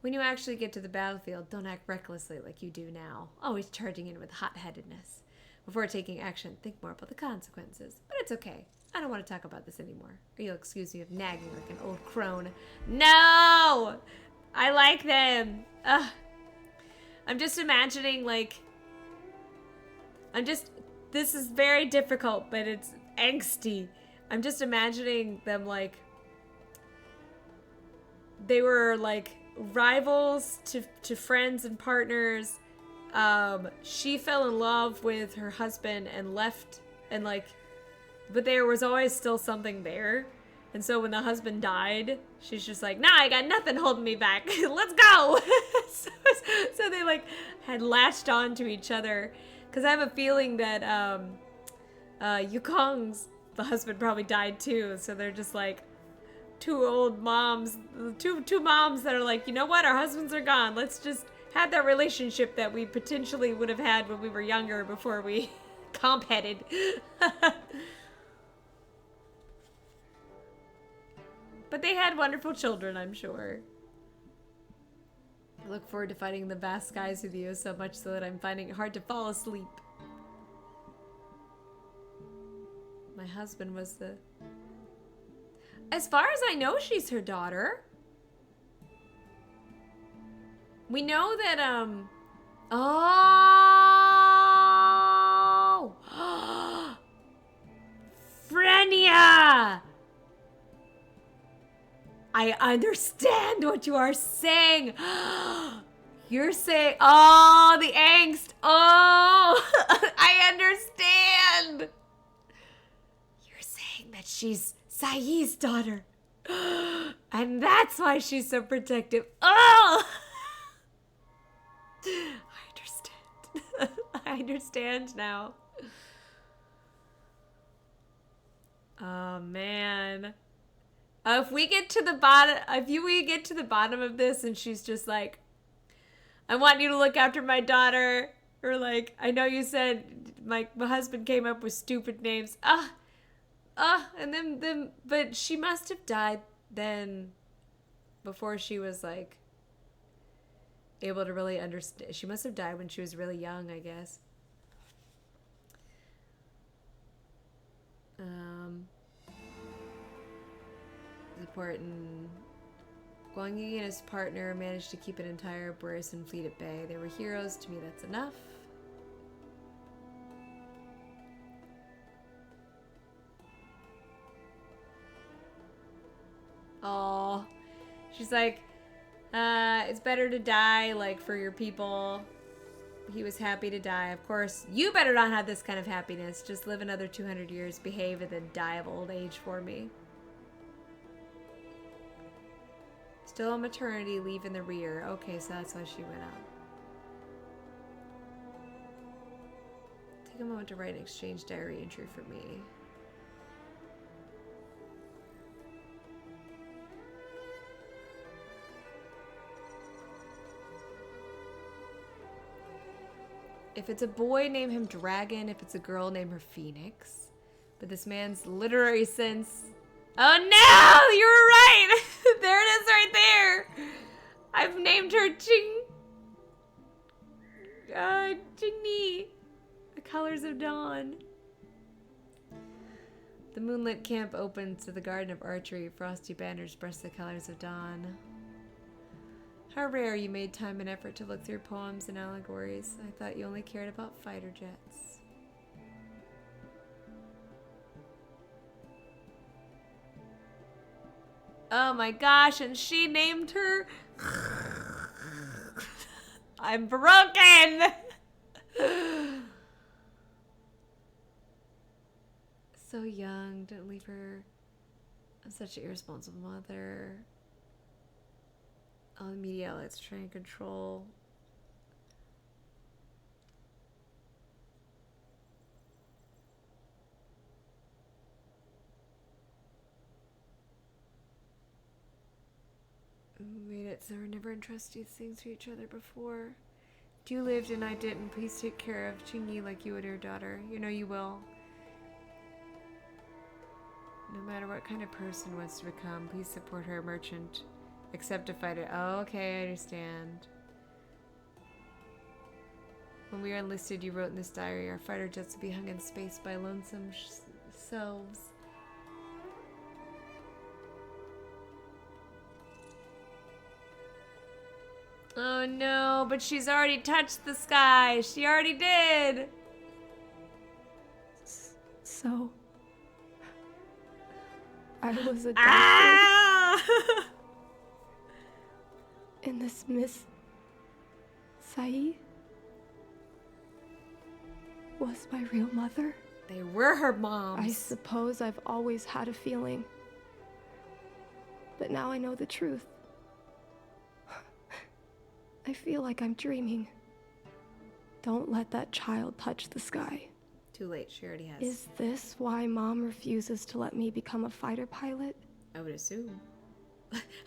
When you actually get to the battlefield, don't act recklessly like you do now, always charging in with hot-headedness. Before taking action, think more about the consequences. But it's okay. I don't want to talk about this anymore. Or you'll accuse me of nagging like an old crone. No! I like them. Ugh. I'm just imagining, like... This is very difficult, but it's angsty. I'm just imagining them, like... They were, like, rivals to friends and partners. She fell in love with her husband and left, and, like... But there was always still something there. And so when the husband died, she's just like, nah, I got nothing holding me back. Let's go. so they like had latched on to each other. Because I have a feeling that Yukong's, the husband probably died too. So they're just like two old moms, two moms that are like, you know what? Our husbands are gone. Let's just have that relationship that we potentially would have had when we were younger before we comp-headed. But they had wonderful children, I'm sure. I look forward to fighting the vast skies with you so much so that I'm finding it hard to fall asleep. My husband was the... As far as I know, she's her daughter. We know that, Oh! Frenia! I understand what you are saying. You're saying, oh, the angst. Oh, I understand. You're saying that she's Tsai's daughter. And that's why she's so protective. Oh, I understand. I understand now. Oh, man. If we get to the bottom, we get to the bottom of this and she's just like, I want you to look after my daughter. Or like, I know you said my husband came up with stupid names. And then, but she must have died then before she was like able to really understand. She must have died when she was really young, I guess. Important. Guang Yi and his partner managed to keep an entire Borisan fleet at bay. They were heroes. To me, that's enough. Oh, she's like, it's better to die, like, for your people. He was happy to die. Of course, you better not have this kind of happiness. Just live another 200 years, behave, and then die of old age for me. Still on maternity leave in the rear. Okay, so that's why she went out. Take a moment to write an exchange diary entry for me. If it's a boy, name him Dragon. If it's a girl, name her Phoenix. But this man's literary sense... Oh no! You were right! There it is right there! I've named her Jingni. The Colors of Dawn. The moonlit camp opens to the Garden of Archery. Frosty banners brush the colors of dawn. How rare you made time and effort to look through poems and allegories. I thought you only cared about fighter jets. Oh my gosh, and she named her... I'm broken! So young, don't leave her. I'm such an irresponsible mother. All the media outlets try and control. We made it so we're never entrust these things to each other before. If you lived and I didn't, please take care of Chingy like you would her daughter. You know you will. No matter what kind of person wants to become, please support her merchant. Except a fighter. Oh, okay, I understand. When we were enlisted, you wrote in this diary, our fighter jets would be hung in space by lonesome selves. Oh no, but she's already touched the sky. She already did. So, I was adopted. Ah! And this Miss Sai was my real mother? They were her moms. I suppose I've always had a feeling. But now I know the truth. I feel like I'm dreaming. Don't let that child touch the sky. Too late, she already has. Is this why Mom refuses to let me become a fighter pilot? I would assume.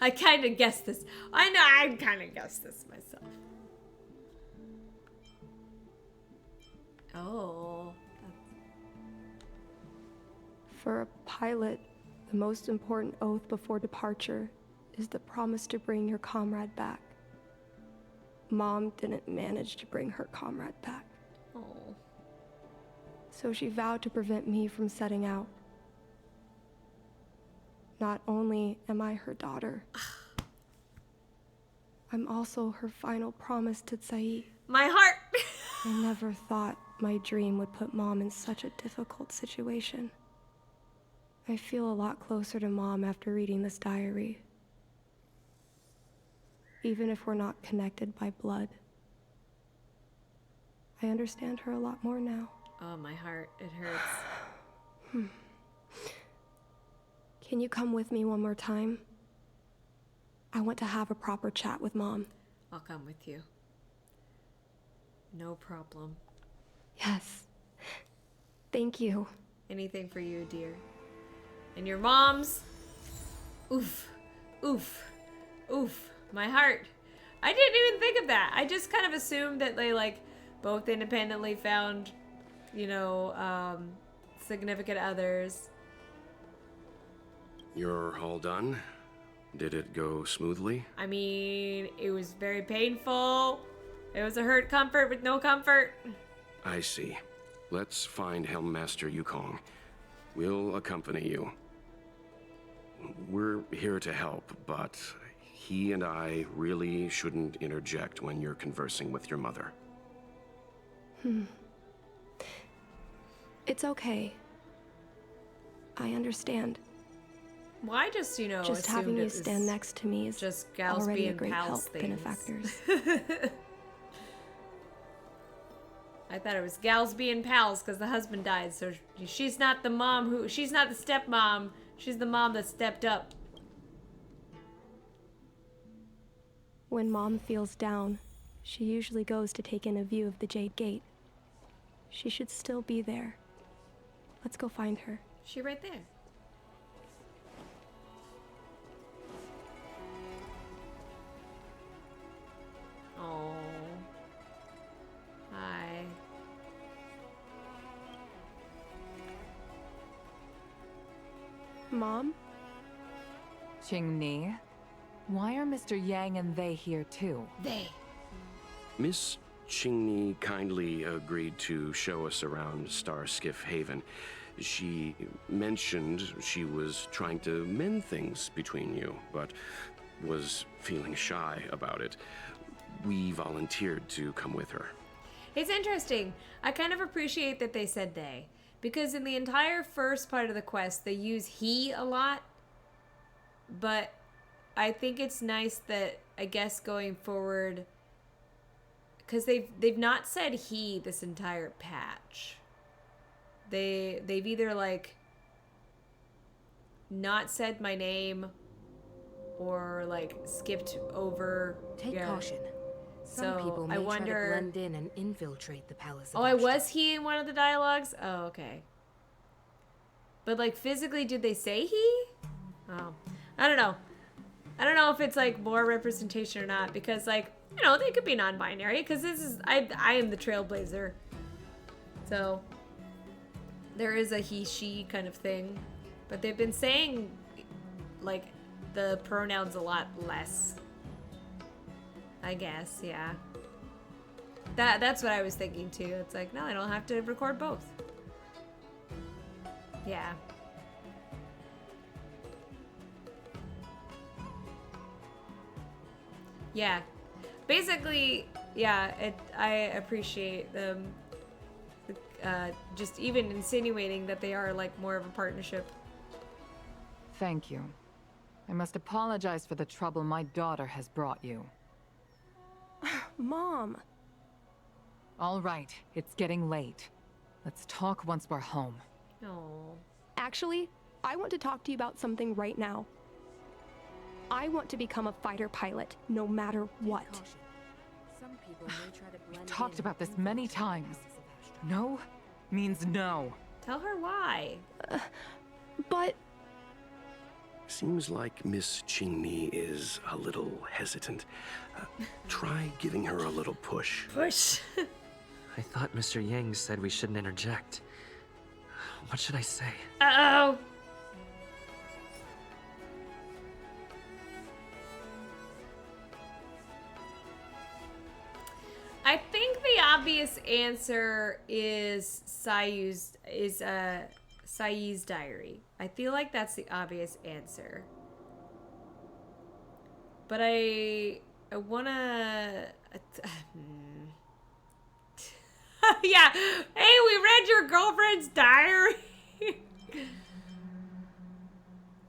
I kind of guessed this. I kind of guessed this myself. Oh. For a pilot, the most important oath before departure is the promise to bring your comrade back. Mom didn't manage to bring her comrade back. Oh. So she vowed to prevent me from setting out. Not only am I her daughter, I'm also her final promise to Tsai. My heart! I never thought my dream would put Mom in such a difficult situation. I feel a lot closer to Mom after reading this diary. Even if we're not connected by blood. I understand her a lot more now. Oh, my heart. It hurts. Can you come with me one more time? I want to have a proper chat with Mom. I'll come with you. No problem. Yes. Thank you. Anything for you, dear. And your mom's. Oof. Oof. Oof. My heart. I didn't even think of that. I just kind of assumed that they like both independently found, you know, significant others. You're all done? Did it go smoothly? I mean, it was very painful. It was a hurt comfort with no comfort. I see. Let's find Helmmaster Yukong. We'll accompany you. We're here to help, but he and I really shouldn't interject when you're conversing with your mother. It's okay. I understand. Well, I just, you know, just having you stand next to me is just gals already being a great pals help, things. benefactors. I thought it was gals being pals because the husband died, so she's not the mom who, she's not the stepmom, she's the mom that stepped up. When Mom feels down, she usually goes to take in a view of the Jade Gate. She should still be there. Let's go find her. She right there. Oh. Hi. Mom? Qingni, why are Mr. Yang and they here too? They. Miss Qingni kindly agreed to show us around Starskiff Haven. She mentioned she was trying to mend things between you, but was feeling shy about it. We volunteered to come with her. It's interesting. I kind of appreciate that they said they. Because in the entire first part of the quest, they use he a lot. But I think it's nice that, I guess, going forward, because they've not said he this entire patch. They've either like not said my name or like skipped over. Take caution. Some people may try to blend in and infiltrate the palace. Oh, I was he in one of the dialogues? Oh, okay. But like physically, did they say he? Oh, I don't know. I don't know if it's like more representation or not, because like, you know, they could be non-binary, because this is, I am the trailblazer. So there is a he, she kind of thing. But they've been saying like the pronouns a lot less. I guess, yeah. That's what I was thinking too. It's like, no, I don't have to record both. Yeah. Yeah. Basically, yeah, I appreciate them just even insinuating that they are like more of a partnership. Thank you. I must apologize for the trouble my daughter has brought you. Mom! All right, it's getting late. Let's talk once we're home. Oh. Actually, I want to talk to you about something right now. I want to become a fighter pilot, no matter what. Some people may try to blend We've talked in about this and many infiltrate the times. palace of Astra. No means no. Tell her why. But Seems like Miss Qingni is a little hesitant. Try giving her a little push. Push. I thought Mr. Yang said we shouldn't interject. What should I say? Uh-oh. I think the obvious answer is Sayyi's diary. I feel like that's the obvious answer. But I wanna... yeah. Hey, we read your girlfriend's diary.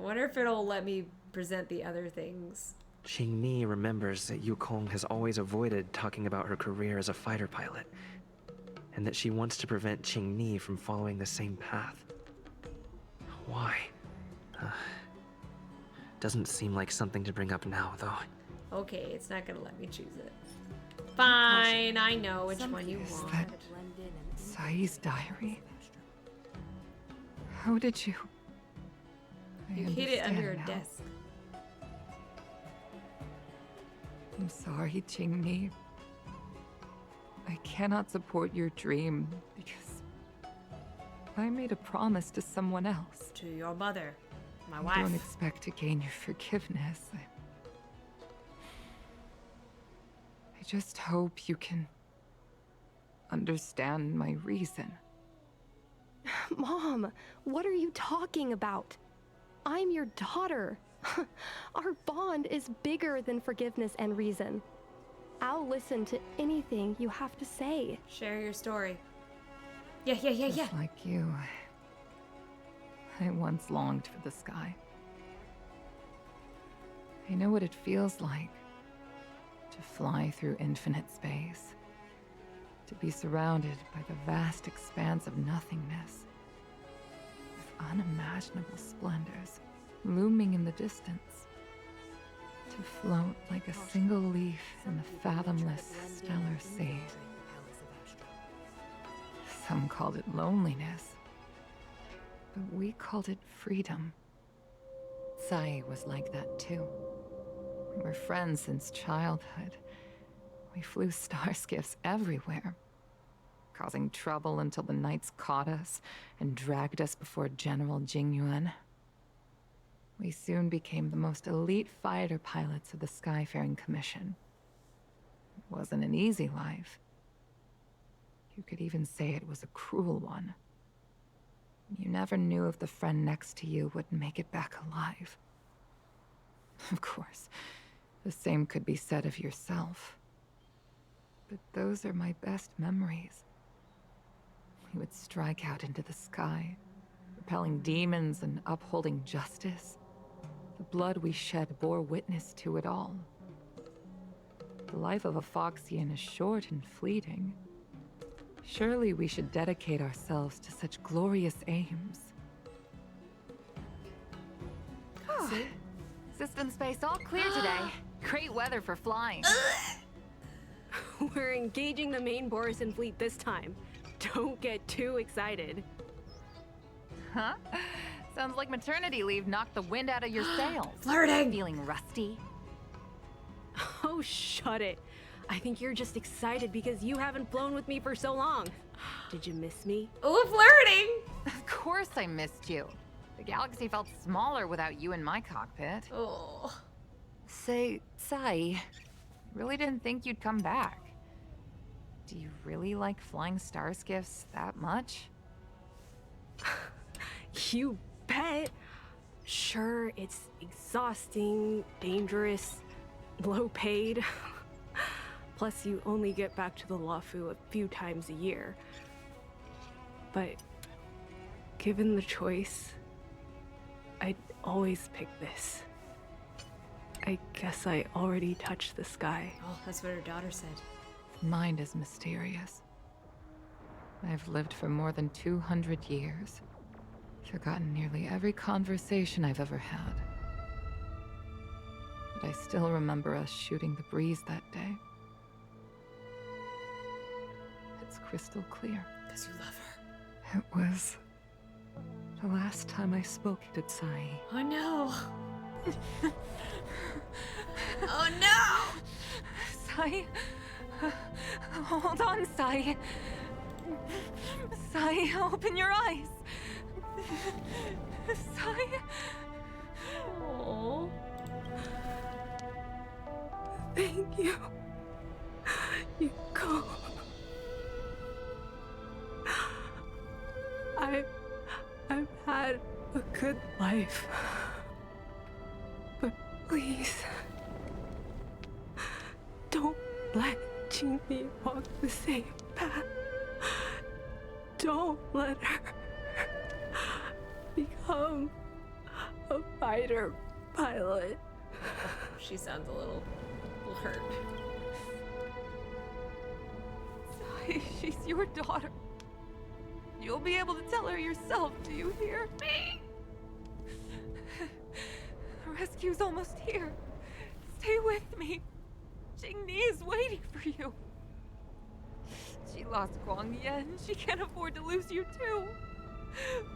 I wonder if it'll let me present the other things. Qingni remembers that Yukong has always avoided talking about her career as a fighter pilot, and that she wants to prevent Qingni from following the same path. Why? Doesn't seem like something to bring up now, though. Okay, it's not gonna let me choose it. Fine, I know which one you want. That Sayyi's diary? How did you... I You hid it under understand a now. desk. I'm sorry, Qingni. I cannot support your dream because I made a promise to someone else. To your mother, my I wife. don't expect to gain your forgiveness. I just hope you can understand my reason. Mom, what are you talking about? I'm your daughter. Our bond is bigger than forgiveness and reason. I'll listen to anything you have to say. Share your story. Yeah. Just like you, I once longed for the sky. I know what it feels like to fly through infinite space, to be surrounded by the vast expanse of nothingness, with unimaginable splendors looming in the distance, to float like a single leaf in the fathomless stellar sea. Some called it loneliness, but we called it freedom. Sai was like that too. We were friends since childhood. We flew star skiffs everywhere, causing trouble until the knights caught us and dragged us before General Jingyuan. We soon became the most elite fighter pilots of the Skyfaring Commission. It wasn't an easy life. You could even say it was a cruel one. You never knew if the friend next to you would make it back alive. Of course, the same could be said of yourself. But those are my best memories. We would strike out into the sky, repelling demons and upholding justice. The blood we shed bore witness to it all. The life of a Foxian is short and fleeting. Surely we should dedicate ourselves to such glorious aims. System space all clear today. Great weather for flying. We're engaging the main Borison fleet this time. Don't get too excited. Huh? Sounds like maternity leave knocked the wind out of your sails. Flirting! Feeling rusty? Oh, shut it. I think you're just excited because you haven't flown with me for so long. Did you miss me? Oh, flirting! Of course I missed you. The galaxy felt smaller without you in my cockpit. Oh. Say, Sai, really didn't think you'd come back. Do you really like flying star skiffs that much? You bet. Sure, it's exhausting, dangerous, low paid. Plus, you only get back to the Luofu a few times a year. But given the choice, I'd always pick this. I guess I already touched the sky. Oh, that's what her daughter said. Mind is mysterious. I've lived for more than 200 years. Forgotten nearly every conversation I've ever had. But I still remember us shooting the breeze that day. It's crystal clear. Because you love her. It was the last time I spoke to Sai. Oh no! Oh no! Sai, hold on, Sai. Sai, open your eyes. Sai. Oh. Thank you. Yukong. I've had a good life. But please, don't let Qingni walk the same path. Don't let her become a fighter pilot. She sounds a little hurt. Sai, she's your daughter. You'll be able to tell her yourself, do you hear me? The rescue's almost here. Stay with me. Qingni is waiting for you. She lost Guangyan. She can't afford to lose you too.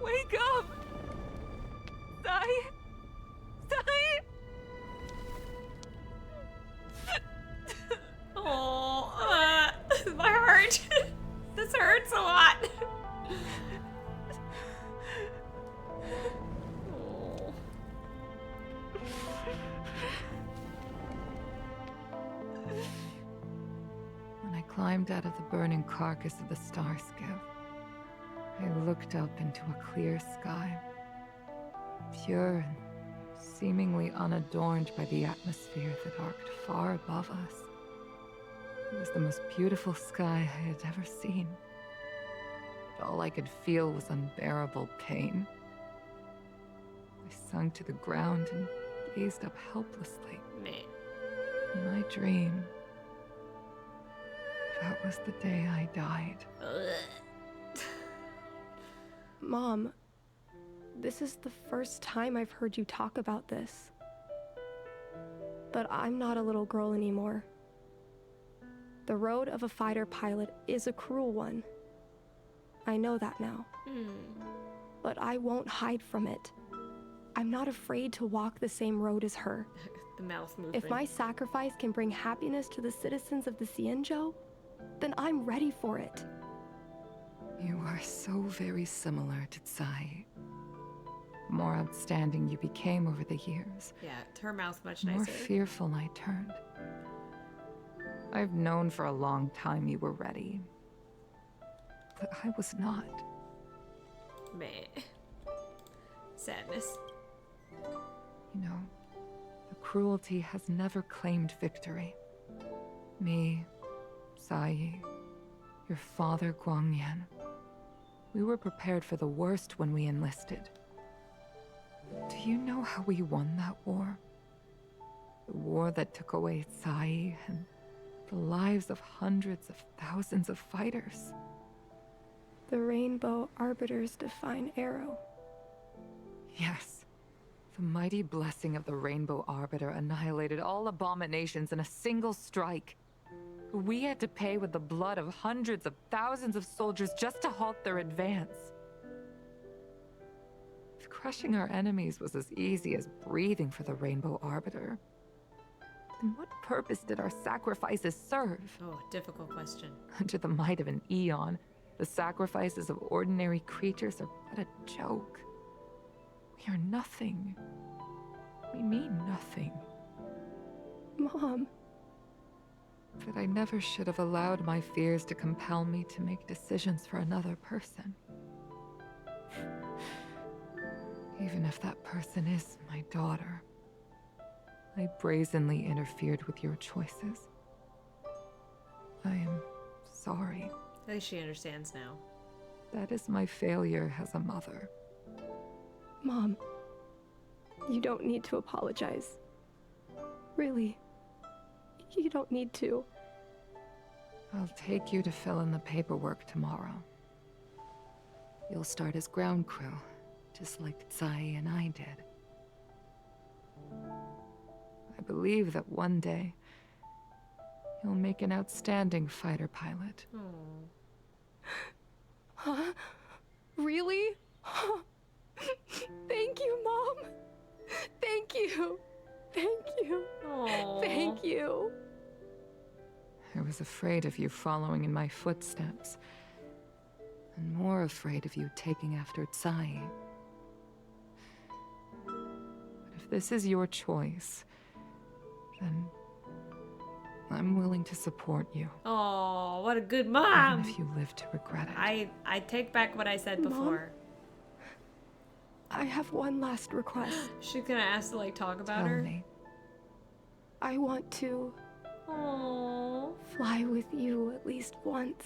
Wake up! Sai! Sai! climbed out of the burning carcass of the star skiff, I looked up into a clear sky, pure and seemingly unadorned by the atmosphere that arced far above us. It was the most beautiful sky I had ever seen. But all I could feel was unbearable pain. I sunk to the ground and gazed up helplessly. Man. In my dream, that was the day I died. Mom, this is the first time I've heard you talk about this. But I'm not a little girl anymore. The road of a fighter pilot is a cruel one. I know that now. But I won't hide from it. I'm not afraid to walk the same road as her. The mouth movement. If my sacrifice can bring happiness to the citizens of the Synder, then I'm ready for it. You are so very similar to Tsai. The more outstanding you became over the years. Yeah, her mouth much the nicer. more fearful I turned. I've known for a long time you were ready. But I was not. Man. Sadness. You know, the cruelty has never claimed victory. Me, Tsai, your father Guangyan. We were prepared for the worst when we enlisted. Do you know how we won that war? The war that took away Tsai and the lives of hundreds of thousands of fighters. The Rainbow Arbiter's divine arrow. Yes. The mighty blessing of the Rainbow Arbiter annihilated all abominations in a single strike. We had to pay with the blood of hundreds of thousands of soldiers just to halt their advance. If crushing our enemies was as easy as breathing for the Rainbow Arbiter, then what purpose did our sacrifices serve? Oh, difficult question. Under the might of an eon, the sacrifices of ordinary creatures are but a joke. We are nothing. We mean nothing. Mom. But I never should have allowed my fears to compel me to make decisions for another person. Even if that person is my daughter. I brazenly interfered with your choices. I am sorry. At least she understands now. That is my failure as a mother. Mom, you don't need to apologize. Really, you don't need to. I'll take you to fill in the paperwork tomorrow. You'll start as ground crew, just like Tsai and I did. I believe that one day, you'll make an outstanding fighter pilot. Huh? Really? Thank you, Mom. Thank you. Thank you. Aww. Thank you. I was afraid of you following in my footsteps. And more afraid of you taking after Tsai. But if this is your choice, then I'm willing to support you. Oh, what a good mom. Even if you live to regret it. I take back what I said before. I have one last request. She's gonna ask to like talk about her. Tell me. I want to fly with you at least once.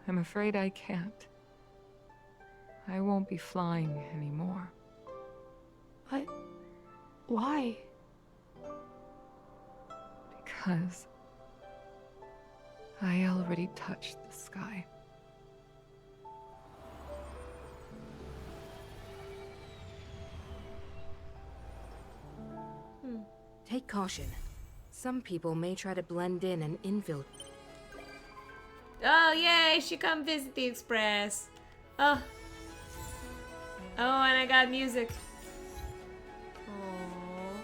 I'm afraid I can't. I won't be flying anymore. But why? Because I already touched the sky. Take caution. Some people may try to blend in and infiltrate. Oh, yay, she come visit the Express. Oh. Oh, and I got music. Aww.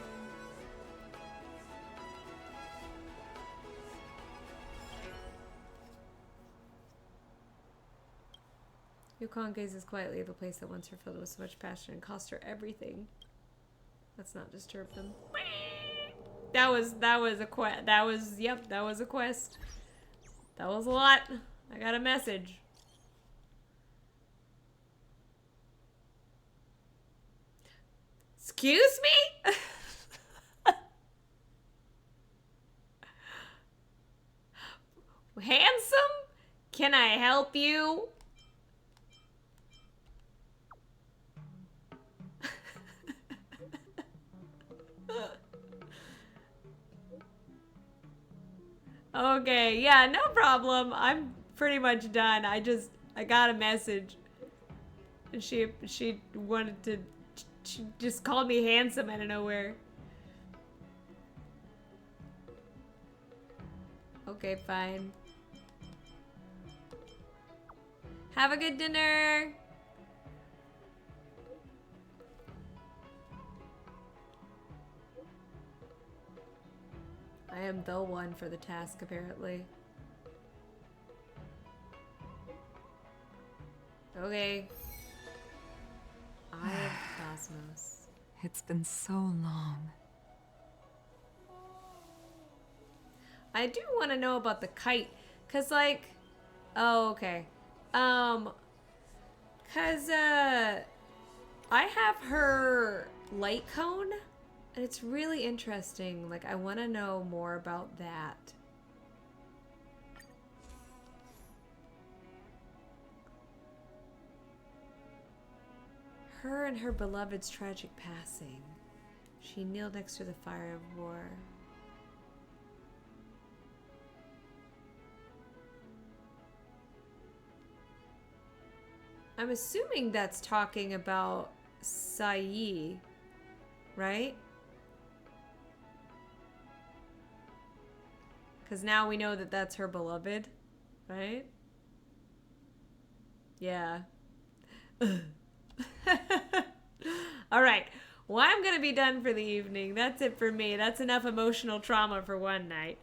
Yukong gazes quietly at the place that once her filled with so much passion and cost her everything. Let's not disturb them. That was a quest. That was a quest. That was a lot. I got a message. Excuse me? Handsome? Can I help you? Okay, yeah, no problem. I'm pretty much done. I got a message. And she wanted to, she just called me handsome out of nowhere. Okay, fine. Have a good dinner. I am the one for the task, apparently. Okay. Eye of the Cosmos. It's been so long. I do want to know about the kite, cause like, oh okay, cause I have her light cone, and it's really interesting. Like I want to know more about that. Her and her beloved's tragic passing. She kneeled next to the fire of war. I'm assuming that's talking about Sai, right? Because now we know that that's her beloved, right? Yeah. All right. Well, I'm going to be done for the evening. That's it for me. That's enough emotional trauma for one night.